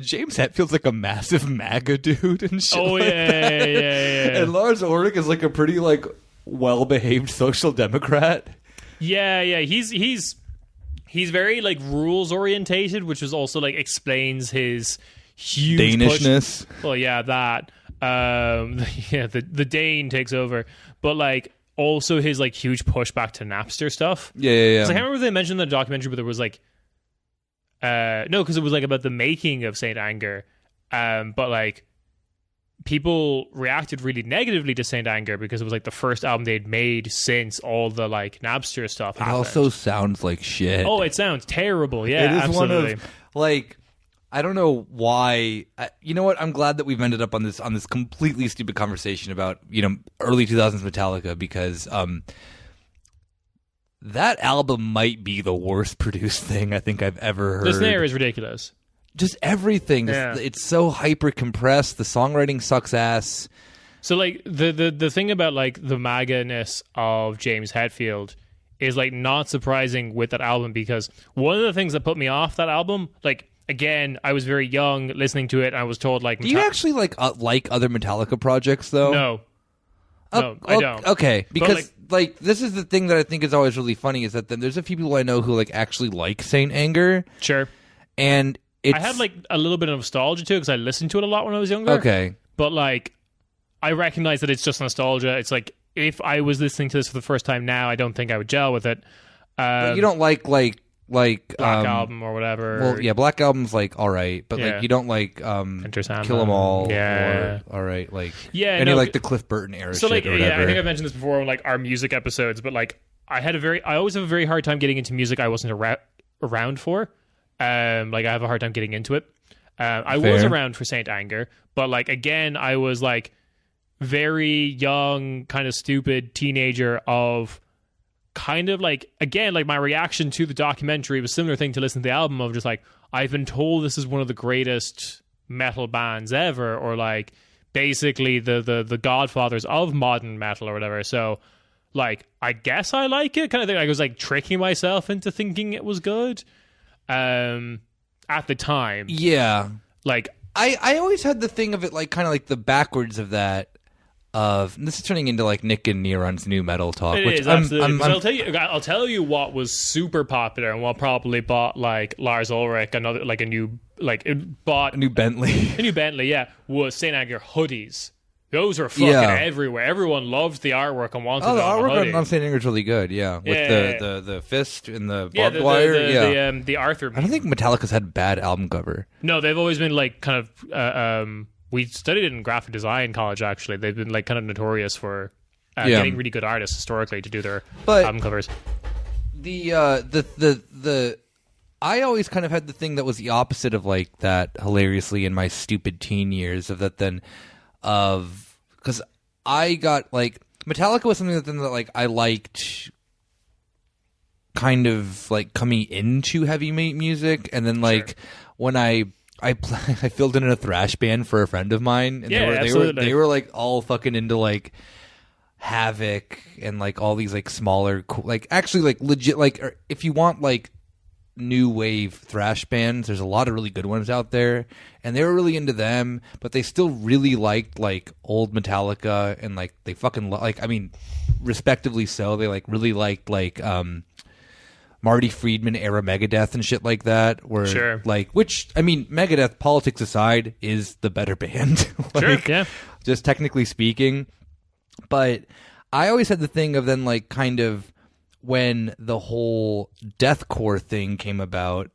James Hetfield's like a massive MAGA dude and shit.
Oh yeah.
And Lars Ulrich is like a pretty like well-behaved social democrat.
Yeah. He's he's very like rules orientated, which is also like explains his huge
Danishness.
Well, yeah, that. Yeah, the Dane takes over, but like also his like huge pushback to Napster stuff.
Yeah.
'Cause I can't remember if they mentioned in the documentary, but there was like, no, because it was like about the making of Saint Anger, but like people reacted really negatively to Saint Anger because it was like the first album they'd made since all the like Napster stuff happened.
It also sounds like shit.
Oh, it sounds terrible. Yeah,
it is
absolutely.
one of like. I don't know why. You know what? I'm glad that we've ended up on this completely stupid conversation about early 2000s Metallica, because that album might be the worst produced thing I think I've ever heard.
The snare is ridiculous.
Just everything.
Yeah.
It's so hyper compressed. The songwriting sucks ass.
So like the thing about like the MAGA-ness of James Hetfield is like not surprising with that album, because one of the things that put me off that album, like. Again, I was very young listening to it, and I was told, like...
Do you actually, like other Metallica projects, though?
No. No, I don't.
Okay, because, like, this is the thing that I think is always really funny, is that there's a few people I know who, like, actually like Saint Anger.
Sure.
And it's...
I have, like, a little bit of nostalgia, too, because I listened to it a lot when I was younger.
Okay.
But, like, I recognize that it's just nostalgia. It's like, if I was listening to this for the first time now, I don't think I would gel with it.
But you don't like
Black Album or whatever.
Well, yeah, Black Album's like all right, but like you don't like Kill 'Em All, or all right, like like the Cliff Burton era.
So
shit
like
or whatever.
I think I've mentioned this before on like our music episodes, but like I always have a very hard time getting into music I wasn't around for. Like I have a hard time getting into it. I was around for Saint Anger, but like again, I was like very young, kind of stupid teenager of. Kind of like, again, like my reaction to the documentary was a similar thing to listen to the album of just like, I've been told this is one of the greatest metal bands ever, or like basically the godfathers of modern metal or whatever. So like, I guess I like it kind of thing. I was like tricking myself into thinking it was good at the time.
Yeah.
Like
I always had the thing of it like kind of like the backwards of that. This is turning into like Nick and Niarán's new metal talk.
It is, absolutely. I'll tell you what was super popular and what probably bought like Lars Ulrich a new Bentley. A new Bentley, yeah, was Saint Anger hoodies. Those are fucking everywhere. Everyone loved the artwork and wanted
the
on
artwork
on
on Saint Anger is really good. Yeah, with the fist and the barbed wire.
The Arthur.
I don't think Metallica's had a bad album cover.
No, they've always been like kind of. We studied it in graphic design college. Actually, they've been like kind of notorious for getting really good artists historically to do their album covers.
I always kind of had the thing that was the opposite of like that. Hilariously, in my stupid teen years, because I got like Metallica was something that like I liked. Kind of like coming into heavy music, and then like when I filled in a thrash band for a friend of mine, and they were like all fucking into like Havoc and like all these like smaller like actually like legit like if you want like new wave thrash bands, there's a lot of really good ones out there, and they were really into them, but they still really liked like old Metallica, and like they fucking like I mean respectively so, they like really liked like Marty Friedman era Megadeth and shit like that. Where like, which I mean, Megadeth, politics aside, is the better band. Just technically speaking. But I always had the thing of then like kind of when the whole deathcore thing came about,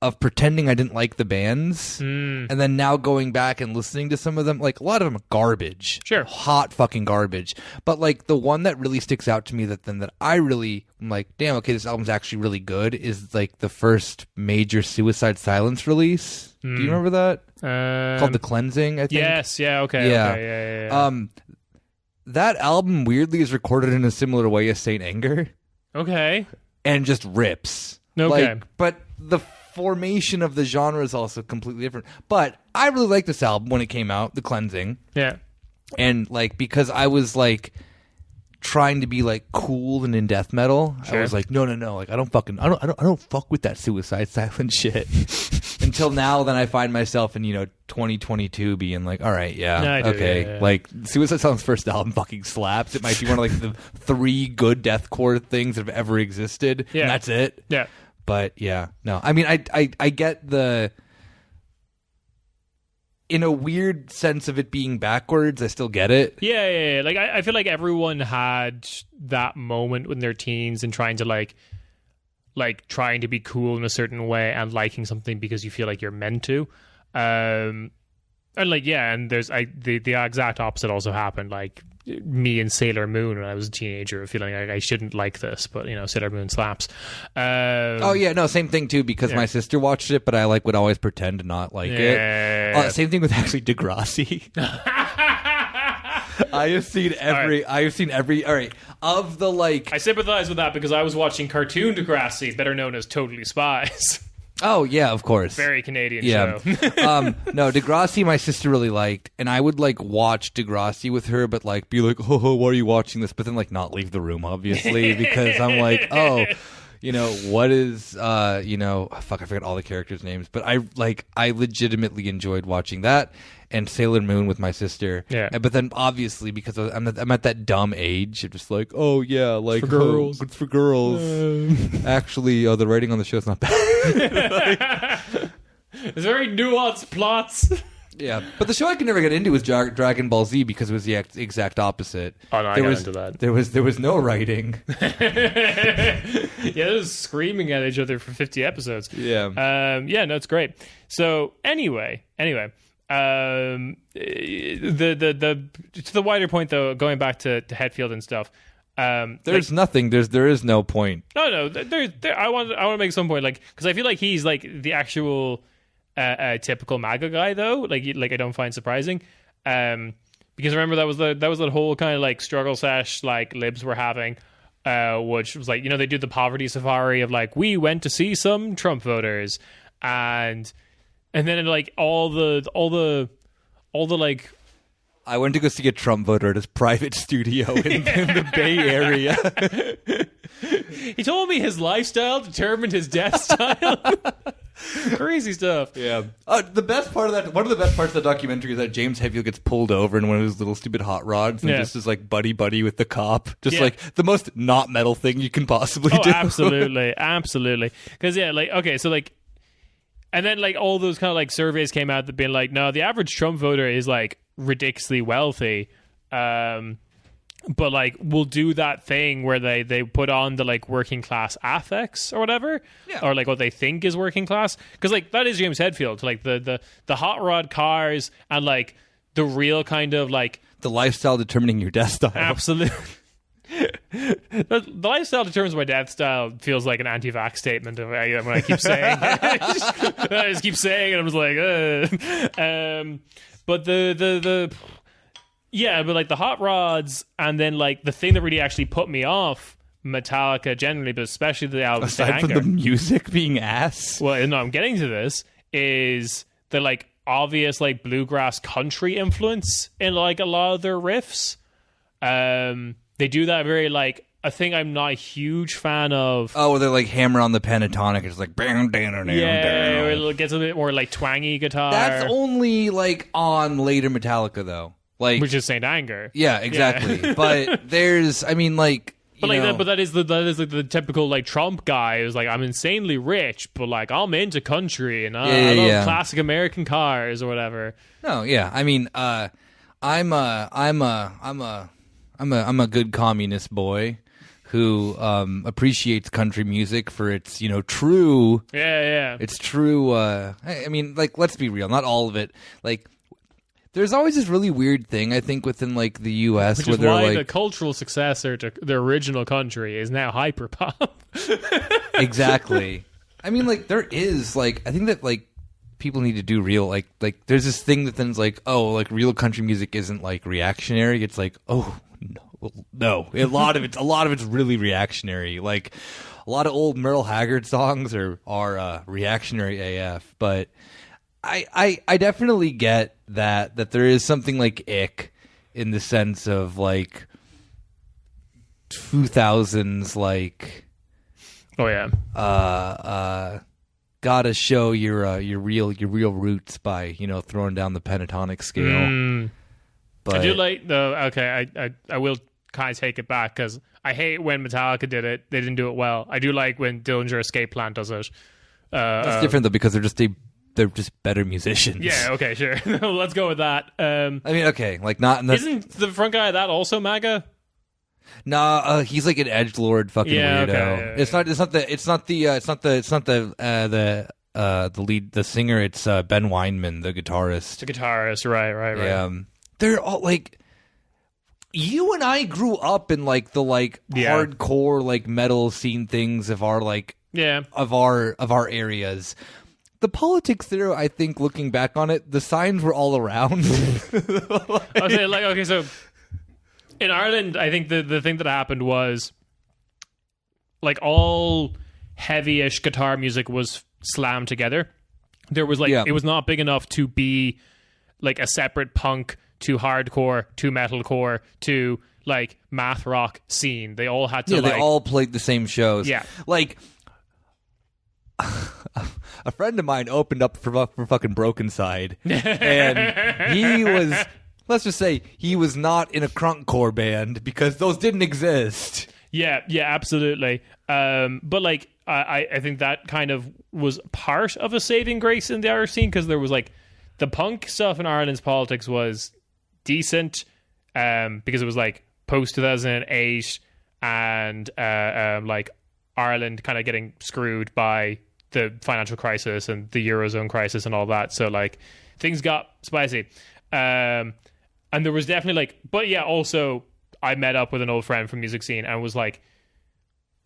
of pretending I didn't like the bands, and then now going back and listening to some of them, like a lot of them are garbage, hot fucking garbage. But like the one that really sticks out to me that I really am like, damn, okay, this album's actually really good, is like the first major Suicide Silence release. Do you remember that? Called The Cleansing, I think.
Yes, yeah, okay, yeah.
That album weirdly is recorded in a similar way as Saint Anger.
Okay.
And just rips.
Okay.
Like, but the formation of the genre is also completely different. But I really liked this album when it came out, The Cleansing.
Yeah.
And like because I was like trying to be like cool and in death metal, I was like, no, like I don't fuck with that Suicide Silence shit. Until now, then I find myself in 2022 being like, all right, okay, like Suicide Silence first album fucking slaps. It might be one of like the 3 good deathcore things that have ever existed. Yeah, and that's it.
Yeah.
But yeah, no. I mean, I get the, in a weird sense of it being backwards, I still get it.
Yeah. Like I feel like everyone had that moment when they're teens and trying to like trying to be cool in a certain way and liking something because you feel like you're meant to. And like, yeah, and there's the exact opposite also happened. Like me and Sailor Moon when I was a teenager, feeling like I shouldn't like this, but Sailor Moon slaps.
Oh yeah, no, same thing too. Because my sister watched it, but I would always pretend to not like it. Same thing with actually Degrassi. I have seen every. All right, of the like.
I sympathize with that because I was watching cartoon Degrassi, better known as Totally Spies.
Oh yeah, of course.
Very Canadian
show. No, Degrassi my sister really liked, and I would like watch Degrassi with her, but like be like, oh, why are you watching this? But then like not leave the room, obviously, because I'm like, oh, what is fuck, I forgot all the characters' names, but I legitimately enjoyed watching that and Sailor Moon with my sister. Yeah. But then obviously because I'm at that dumb age, it's just like, oh yeah, like
for girls.
It's for girls. Actually, the writing on the show is not bad.
It's very nuanced plots.
Yeah, but the show I could never get into was Dragon Ball Z because it was the exact opposite.
Oh no, I got into that.
There was no writing.
Yeah, they was screaming at each other for 50 episodes.
Yeah.
Yeah, no, it's great. So anyway, the to the wider point though, going back to Headfield and stuff.
There's nothing. There is no point.
No. I want to make some point, like, because I feel like he's like the actual typical MAGA guy though. Like I don't find surprising. Because remember that was the whole kind of like struggle sesh like libs were having, which was like, they do the poverty safari of like, we went to see some Trump voters, and then like all the like.
I went to go see a Trump voter at his private studio in the Bay Area.
He told me his lifestyle determined his death style. Crazy stuff.
Yeah. The best part of that, one of the best parts of the documentary is that James Headfield gets pulled over in one of his little stupid hot rods and just is like buddy with the cop. Just like the most not metal thing you can possibly do.
Absolutely. Because okay, so like, and then like all those kind of like surveys came out that being like, no, the average Trump voter is like ridiculously wealthy, but like will do that thing where they put on the like working class affects or whatever, or like what they think is working class, because like that is James Headfield, like the hot rod cars and like the real kind of like
the lifestyle determining your death style.
Absolutely. The lifestyle determines my death style feels like an anti-vax statement when I keep saying it. I just keep saying it. I'm just like, but but like the hot rods, and then like the thing that really actually put me off Metallica generally, but especially the album
aside from the music being ass.
Well, no, I'm getting to this is the like obvious like bluegrass country influence in like a lot of their riffs. They do that very like a thing I'm not a huge fan of.
Oh, they're like hammer on the pentatonic. It's like
it gets a bit more like twangy guitar.
That's only like on later Metallica though, like
which is Saint Anger.
Yeah, exactly. Yeah. But there's, I mean, like.
But that is like the typical like Trump guy who's like, I'm insanely rich, but like I'm into country and I love classic American cars or whatever.
No, yeah, I mean, I'm a good communist boy who appreciates country music for its, true.
Yeah.
It's true. I mean, like, let's be real. Not all of it. Like, there's always this really weird thing, I think, within like the U.S.
Which
where
is
they're
why
like
the cultural successor to the original country is now hyperpop.
Exactly. I mean, like, there is like, I think that like people need to do real like there's this thing that then's like, oh, like real country music isn't like reactionary. It's like, oh. No, a lot of it's really reactionary. Like a lot of old Merle Haggard songs are reactionary AF. But I definitely get that there is something like ick in the sense of like 2000s like gotta show your real roots by throwing down the pentatonic scale.
But I do like though. Okay, I will kind of take it back because I hate when Metallica did it. They didn't do it well. I do like when Dillinger Escape Plan does it.
That's different though because they're just better musicians.
Yeah. Okay. Sure. Let's go with that.
I mean, okay, like not.
Isn't the front guy of that also MAGA?
Nah, he's like an edgelord fucking weirdo.
Okay, yeah.
It's not the lead, the singer. It's Ben Weinman, the guitarist.
The guitarist, right.
Yeah, they're all like. You and I grew up in like the hardcore like metal scene things of our of our areas. The politics there, I think, looking back on it, the signs were all around.
Okay, so in Ireland, I think the thing that happened was like all heavy-ish guitar music was slammed together. There was it was not big enough to be like a separate punk to hardcore to metalcore to like math rock scene. They all had to. Yeah,
they all played the same shows.
Yeah,
like a friend of mine opened up for fucking Broken Side, and he was. Let's just say he was not in a crunkcore band because those didn't exist.
Yeah, absolutely. But like, I think that kind of was part of a saving grace in the Irish scene because there was like the punk stuff in Ireland's politics was decent because it was like post 2008 and like Ireland kind of getting screwed by the financial crisis and the Eurozone crisis and all that. So like things got spicy. And there was definitely like, but yeah, also I met up with an old friend from music scene and was like,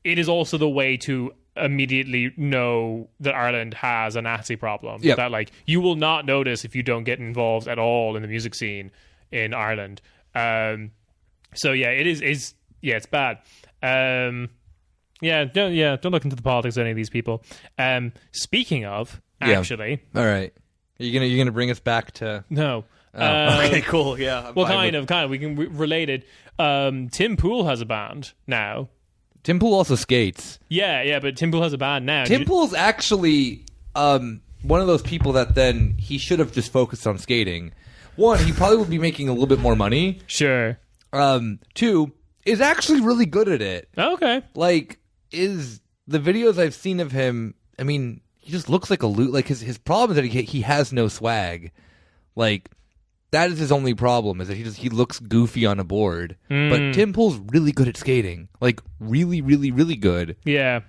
it is also the way to immediately know that Ireland has a Nazi problem.
Yep.
That like you will not notice if you don't get involved at all in the music scene in Ireland. So yeah, it's bad. Don't look into the politics of any of these people. Speaking of, actually,
all right, you're gonna bring us back to
no.
Okay, cool. Yeah.
Well, kind of. We can relate it. Tim Pool has a band now.
Tim Pool also skates.
Yeah, but Tim Pool has a band now.
Tim Pool's actually one of those people that then he should have just focused on skating. One, he probably would be making a little bit more money.
Sure.
Two, is actually really good at it.
Okay.
Like, is the videos I've seen of him, I mean, he just looks like a loot. Like, his problem is that he has no swag. Like, that is his only problem, is that he looks goofy on a board. But Tim Pool's really good at skating. Like, really, really, really good.
Yeah.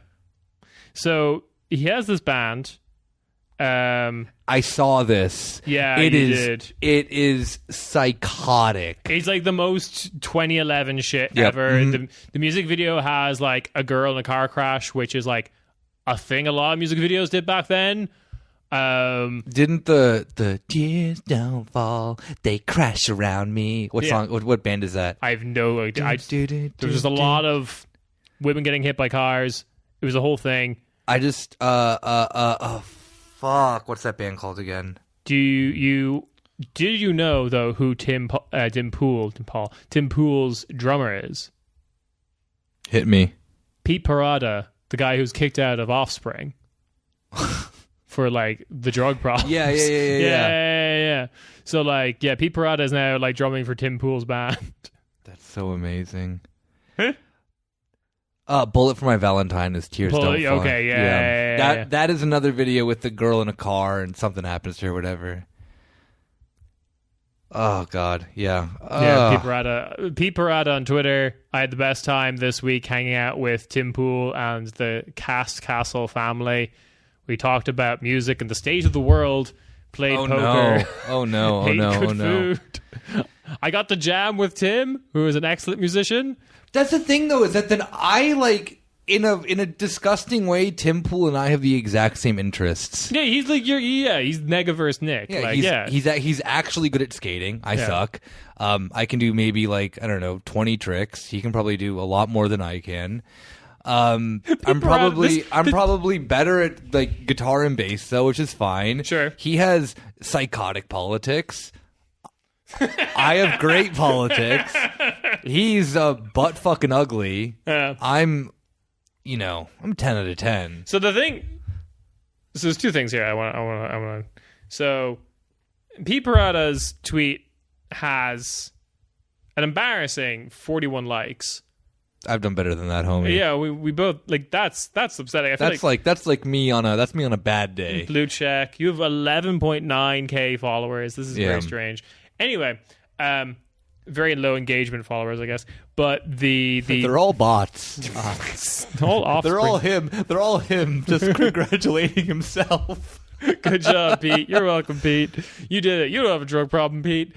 So, he has this band.
I saw this.
Yeah,
you
did.
It is psychotic.
It's like the most 2011 shit
Yep.
ever.
Mm-hmm.
The music video has like a girl in a car crash, which is like a thing a lot of music videos did back then.
Didn't the tears don't fall, they crash around me? What song? What band is that?
I have no idea. There was just a lot of women getting hit by cars. It was a whole thing.
I just fuck. What's that band called again?
Did you know though who Tim Pool's drummer is?
Hit me.
Pete Pirata, the guy who's kicked out of Offspring. For like the drug problems. Yeah. So like, yeah, Pete Pirata is now like drumming for Tim Pool's band.
That's so amazing. Bullet for My Valentine is Tears Don't Fall.
Okay, yeah.
That is another video with the girl in a car and something happens to her, whatever. Oh God, yeah.
Yeah, Pete Pirata on Twitter. I had the best time this week hanging out with Tim Pool and the Cast Castle family. We talked about music and the state of the world. Played poker.
Oh no!
Food. I got to jam with Tim, who is an excellent musician.
That's the thing, though, is that then I like in a disgusting way. Tim Pool and I have the exact same interests.
Yeah, he's like he's Negaverse Nick.
Yeah, he's actually good at skating. I suck. I can do maybe like 20 tricks. He can probably do a lot more than I can. I'm probably better at like guitar and bass though, which is fine.
Sure.
He has psychotic politics. I have great politics. He's butt fucking ugly. I'm 10 out of 10.
So there's two things here I want. So Pete Pirata's tweet has an embarrassing 41 likes.
I've done better than that, homie.
Yeah, we both like that's upsetting. I feel
that's like me on a bad day.
Blue check. You have 11.9k followers. This is very strange. Anyway, very low engagement followers, I guess. But the
they're all bots.
all offspring.
They're all him just congratulating himself.
Good job, Pete. You're welcome, Pete. You did it. You don't have a drug problem, Pete.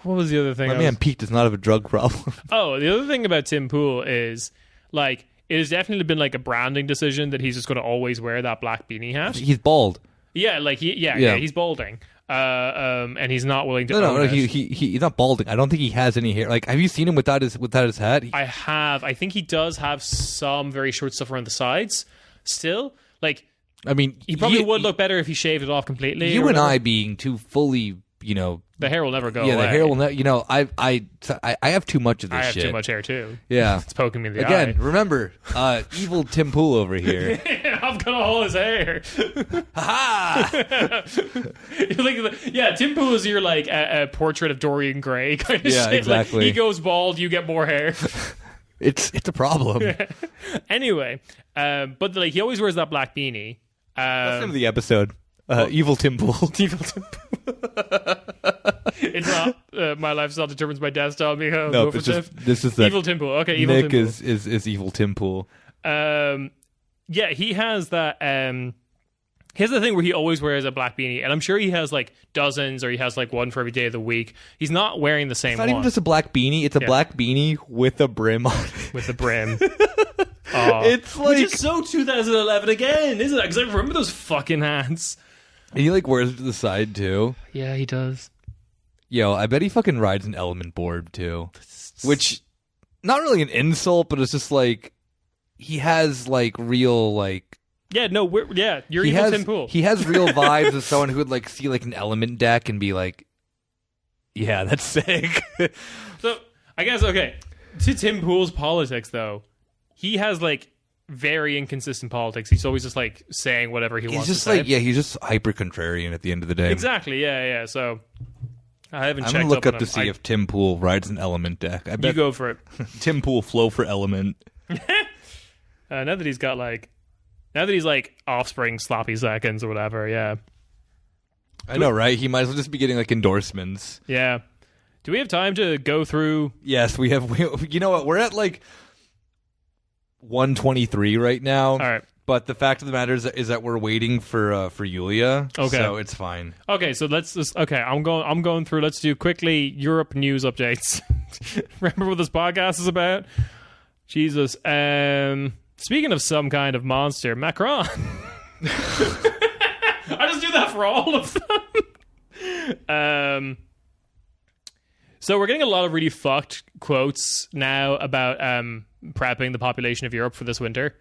What was the other thing?
My man Pete does not have a drug problem.
Oh, the other thing about Tim Pool is, like, it has definitely been like a branding decision that he's just going to always wear that black beanie hat.
He's bald.
Yeah, like he's balding. And he's not willing to.
No, he's not balding. I don't think he has any hair. Like, have you seen him without his hat?
I have. I think he does have some very short stuff around the sides. Still, like,
I mean,
he probably would look better if he shaved it off completely.
You and I being too fully,
the hair will never go away.
Yeah, the hair will never. I have too much of this shit.
I have too much hair too.
Yeah,
it's poking me in the eye.
Again, remember, evil Tim Pool over here.
I've got all his hair.
Ha!
Tim Pool is your like a portrait of Dorian Gray kind of shit. Yeah,
exactly.
Like, he goes bald, you get more hair.
It's a problem.
Anyway, but like he always wears that black beanie.
That's the name of the episode. Evil Tim Pool.
Evil Tim Pool. It's not my lifestyle determines my death style, Miho.
No, it's just this is
Evil Tim Pool. Okay, Evil
Nick
Tim Pool.
is Evil Tim Pool.
Yeah, he has that. He has the thing where he always wears a black beanie, and I'm sure he has like dozens, or he has like one for every day of the week. He's not wearing the same one.
It's not even just a black beanie; it's a black beanie with a brim on it.
With the brim.
It's like,
which is so 2011 again, isn't it? Because I remember those fucking hats.
And he like wears it to the side too.
Yeah, he does.
Yo, I bet he fucking rides an element board too. Which, not really an insult, but it's just like he has like real like.
Yeah, no, you're Evil Tim Pool.
He has real vibes of someone who would like see like an element deck and be like, yeah, that's sick.
So I guess to Tim Pool's politics though, he has like very inconsistent politics. He's always just like saying whatever he wants to say.
He's just hyper contrarian at the end of the day.
Exactly, yeah. So I haven't checked.
I'm gonna look up to see if Tim Pool rides an element deck. I bet
you go for it.
Tim Pool flow for element.
Now that he's like offspring sloppy seconds or whatever, yeah.
I know, right? He might as well just be getting like endorsements.
Yeah. Do we have time to go through?
Yes, we have. You know what? We're at like 123 right now.
All right.
But the fact of the matter is that we're waiting for Yulia.
Okay.
So it's fine.
Okay, so let's just I'm going through. Let's do quickly Europe news updates. Remember what this podcast is about? Jesus. Speaking of some kind of monster, Macron. I just do that for all of them. So we're getting a lot of really fucked quotes now about prepping the population of Europe for this winter.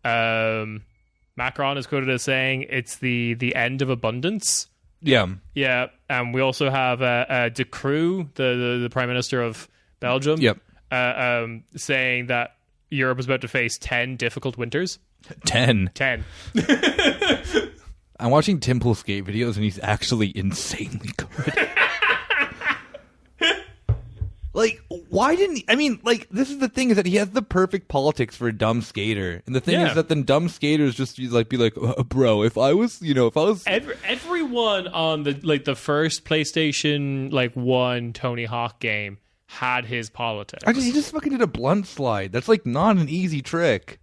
Macron is quoted as saying it's the end of abundance.
Yeah.
Yeah. We also have De Croo, the Prime Minister of Belgium,
yep.
Saying that Europe is about to face 10 difficult winters.
10. I'm watching Tim Pool skate videos and he's actually insanely good. Like, why didn't he? I mean, like, this is the thing, is that he has the perfect politics for a dumb skater. And the thing is that then dumb skaters just be like, bro, if I was.
Everyone on the first PlayStation 1 Tony Hawk game had his politics.
He just fucking did a blunt slide. That's like not an easy trick.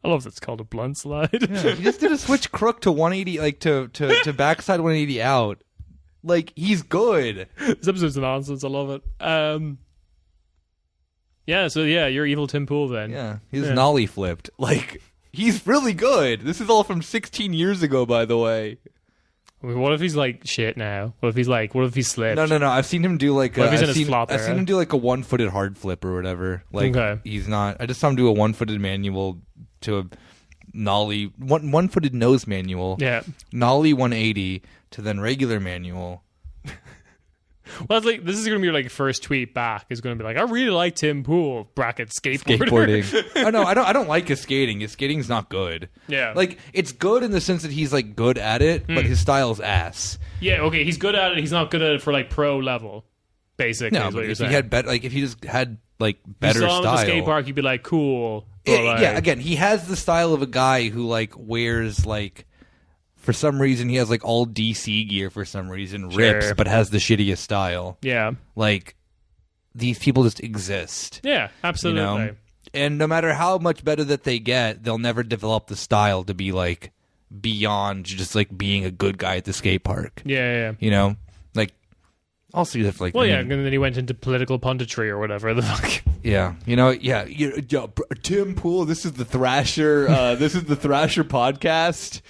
I love that it's called a blunt slide.
Yeah, he just did a switch crook to 180, like to backside 180 out. Like, he's good.
This episode's nonsense. I love it. You're Evil Tim Pool then.
Yeah, he's nollie flipped. Like, he's really good. This is all from 16 years ago, by the way.
What if he's like shit now? What if he's slipped?
No. I've seen him do like.
What if he's in his flop
I've seen him do like a one-footed hard flip or whatever. Like, he's not. I just saw him do a one-footed manual to a nollie, one-footed nose manual.
Yeah.
Nollie 180 to then regular manual.
Well, it's like this is going to be your like first tweet back. Is going to be like, I really like Tim Pool bracket
skateboarding. Oh no, I don't like his skating. His skating's not good.
Yeah,
like it's good in the sense that he's like good at it, but his style's ass.
Yeah, okay, he's good at it. He's not good at it for like pro level. Basically,
no,
is what
but
you're
if
saying.
he had better, like if he just had like better
you saw him
style.
at the skate park, you'd be like, cool. But, like,
yeah, again, he has the style of a guy who like wears like. For some reason, he has like all DC gear. For some reason, rips, but has the shittiest style.
Yeah,
like these people just exist.
Yeah, absolutely.
You know? And no matter how much better that they get, they'll never develop the style to be like beyond just like being a good guy at the skate park.
Yeah.
You know, like also you have like.
Well, and then he went into political punditry or whatever the fuck.
Yeah, Tim Pool. This is the Thrasher. This is the Thrasher podcast.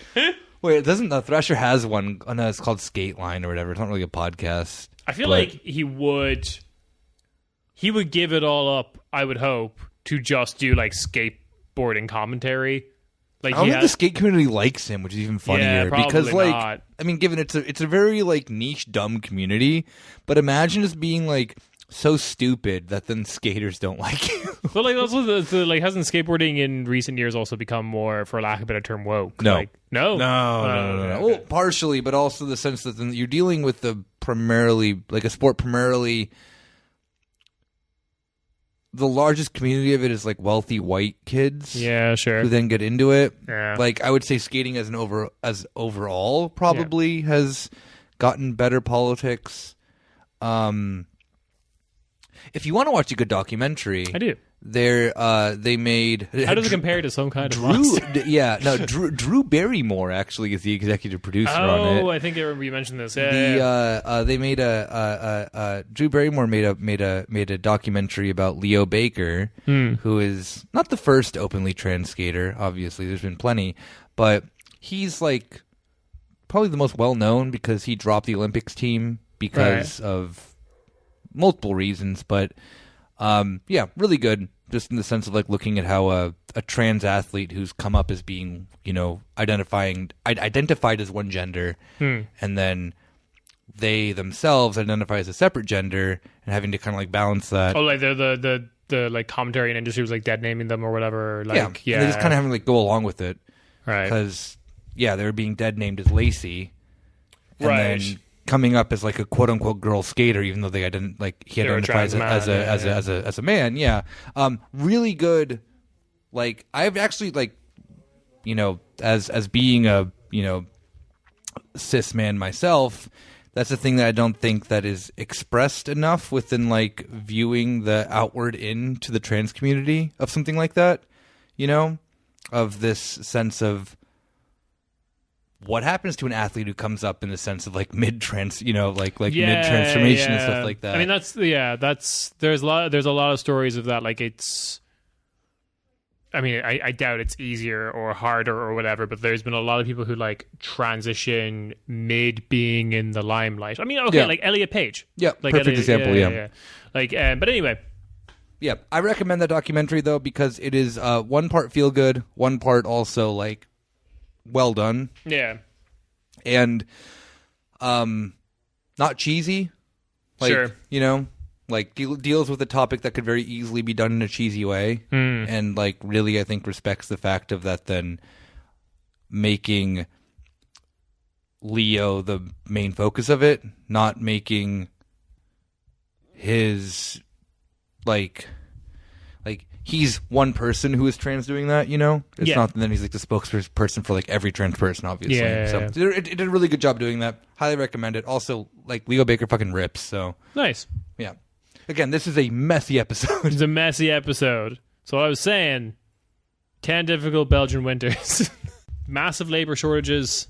Wait, doesn't the Thrasher has one? Oh, no, it's called Skate Line or whatever. It's not really a podcast.
I feel like he would give it all up, I would hope, to just do like skateboarding commentary. Like
I don't think the skate community likes him, which is even funnier because like
not.
I mean, given it's a very like niche dumb community, but imagine just being like so stupid that then skaters don't like you.
But like also the like hasn't skateboarding in recent years also become more, for lack of a better term, woke?
No.
Like, no.
Well, partially, but also the sense that then you're dealing with the primarily like a sport primarily. The largest community of it is like wealthy white kids.
Yeah, sure.
Who then get into it.
Yeah.
Like I would say, skating as overall probably has gotten better politics. If you want to watch a good documentary,
I do.
They made.
How does it compare to some kind of monster?
Drew Barrymore actually is the executive producer on it.
Oh, I think I remember you mentioned this. Yeah,
they made Drew Barrymore made a documentary about Leo Baker, who is not the first openly trans skater. Obviously, there's been plenty, but he's like probably the most well known because he dropped the Olympics team because of multiple reasons, but really good, just in the sense of like looking at how a trans athlete who's come up as being, identified as one gender, and then they themselves identify as a separate gender, and having to kind of like balance that.
Oh, like the like commentary and industry was like dead naming them or whatever. Like,
yeah. They just kind of having to like go along with it,
right?
Because they were being dead named as Lacey, and
right.
Then coming up as like a quote unquote girl skater, even though they didn't like he identifies as a man. Yeah. Really good. Like I've actually like, as being a, cis man myself, that's a thing that I don't think that is expressed enough within like viewing the outward into the trans community of something like that, of this sense of what happens to an athlete who comes up in the sense of like mid transformation and stuff like that.
I mean, there's a lot of stories of that. Like I doubt it's easier or harder or whatever, but there's been a lot of people who like transition mid being in the limelight. I mean, like Elliot Page.
Yeah,
like
perfect example. Yeah.
Like, but anyway.
Yeah, I recommend that documentary though because it is one part feel good, one part also like well done.
Yeah.
And not cheesy. Like,
sure.
Like deals with a topic that could very easily be done in a cheesy way. And like really I think respects the fact of that then making Leo the main focus of it, not making his like he's one person who is trans doing that, It's not that he's like the spokesperson for like every trans person, obviously.
Yeah.
So it did a really good job doing that. Highly recommend it. Also, like Leo Baker fucking rips. So
nice.
Yeah. Again, this is a messy episode.
It's a messy episode. So what I was saying, 10 difficult Belgian winters, massive labor shortages.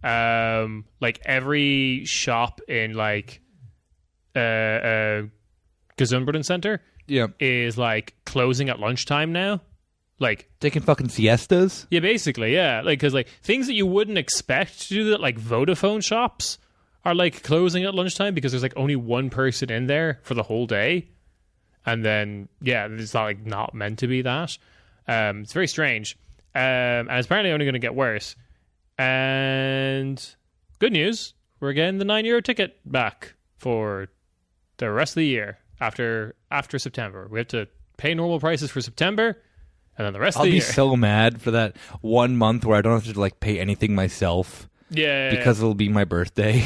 Like every shop in like Gesundbrunnen Center.
Yeah,
is like closing at lunchtime now, like
taking fucking siestas.
Yeah, basically, yeah. Like because like things that you wouldn't expect to do that, like Vodafone shops, are like closing at lunchtime because there's like only one person in there for the whole day, and then it's not like not meant to be that. It's very strange, and it's apparently only going to get worse. And good news, we're getting the €9 ticket back for the rest of the year after September. We have to pay normal prices for September, and then the rest of the year.
I'll be so mad for that 1 month where I don't have to like pay anything myself.
Yeah,
because it'll be my birthday.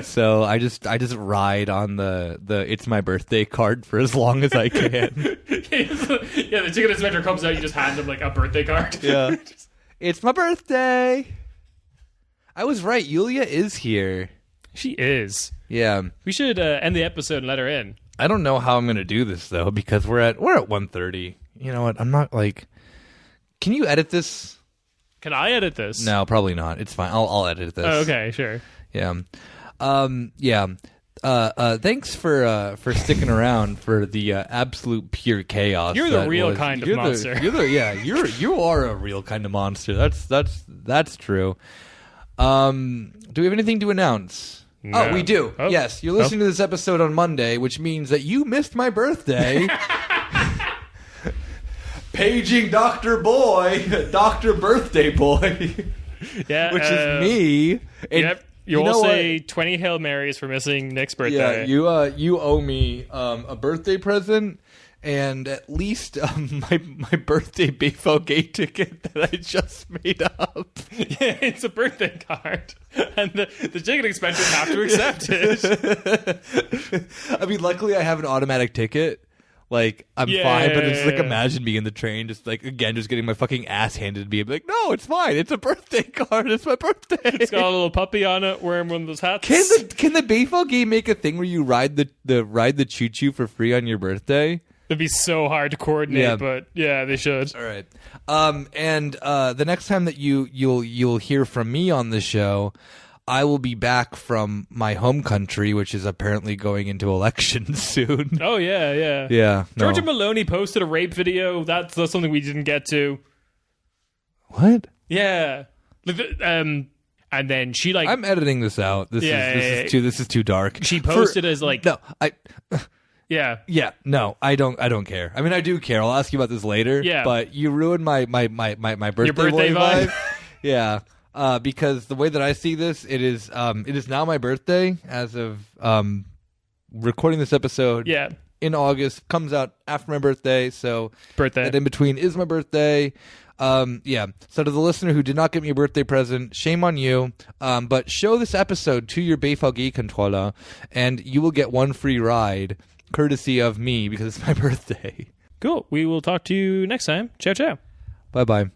So I just ride on the it's my birthday card for as long as I can.
Yeah, the ticket inspector comes out, you just hand him like a birthday card.
Yeah. It's my birthday. I was right. Yulia is here.
She is.
Yeah.
We should end the episode and let her in.
I don't know how I'm going to do this though because we're at 1:30. You know what? I'm not like. Can you edit this?
Can I edit this?
No, probably not. It's fine. I'll edit this.
Oh, okay, sure.
Yeah. Yeah. Thanks for sticking around for the absolute pure chaos.
You're the real kind of monster.
You are a real kind of monster. That's true. Do we have anything to announce?
No.
Oh, we do.
Oh.
Yes, you're listening to this episode on Monday, which means that you missed my birthday. Paging Dr. Boy, Dr. Birthday Boy.
Yeah,
which is me. And
yep. You will say 20 Hail Marys for missing Nick's birthday.
Yeah, you owe me a birthday present and at least my birthday Bayfall Gate ticket that I just made up.
Yeah, it's a birthday card, and the ticket inspectors have to accept it.
I mean, luckily I have an automatic ticket. Like, I'm fine, but it's like, imagine me in the train, just like, again, just getting my fucking ass handed to me. I'm like, no, it's fine. It's a birthday card. It's my birthday.
It's got a little puppy on it, wearing one of those hats.
Can the Bayfall game make a thing where you ride the choo-choo for free on your birthday?
It'd be so hard to coordinate, but yeah, they should.
All right. And the next time that you'll hear from me on the show, I will be back from my home country, which is apparently going into elections soon.
Oh, yeah.
Yeah.
Georgia Maloney posted a rape video. That's something we didn't get to.
What?
Yeah. And then she like...
I'm editing this out. This is too dark.
She posted as like...
No,
Yeah.
Yeah, no, I don't care. I mean, I do care. I'll ask you about this later.
Yeah.
But you ruined my birthday,
Your birthday vibe.
Yeah. Because the way that I see this, it is now my birthday as of recording this episode.
Yeah.
In August, comes out after my birthday, so
birthday.
that in between is my birthday. Yeah. So to the listener who did not get me a birthday present, shame on you. But show this episode to your BVG controller, and you will get one free ride, courtesy of me, because it's my birthday.
Cool. We will talk to you next time. Ciao, ciao.
Bye-bye.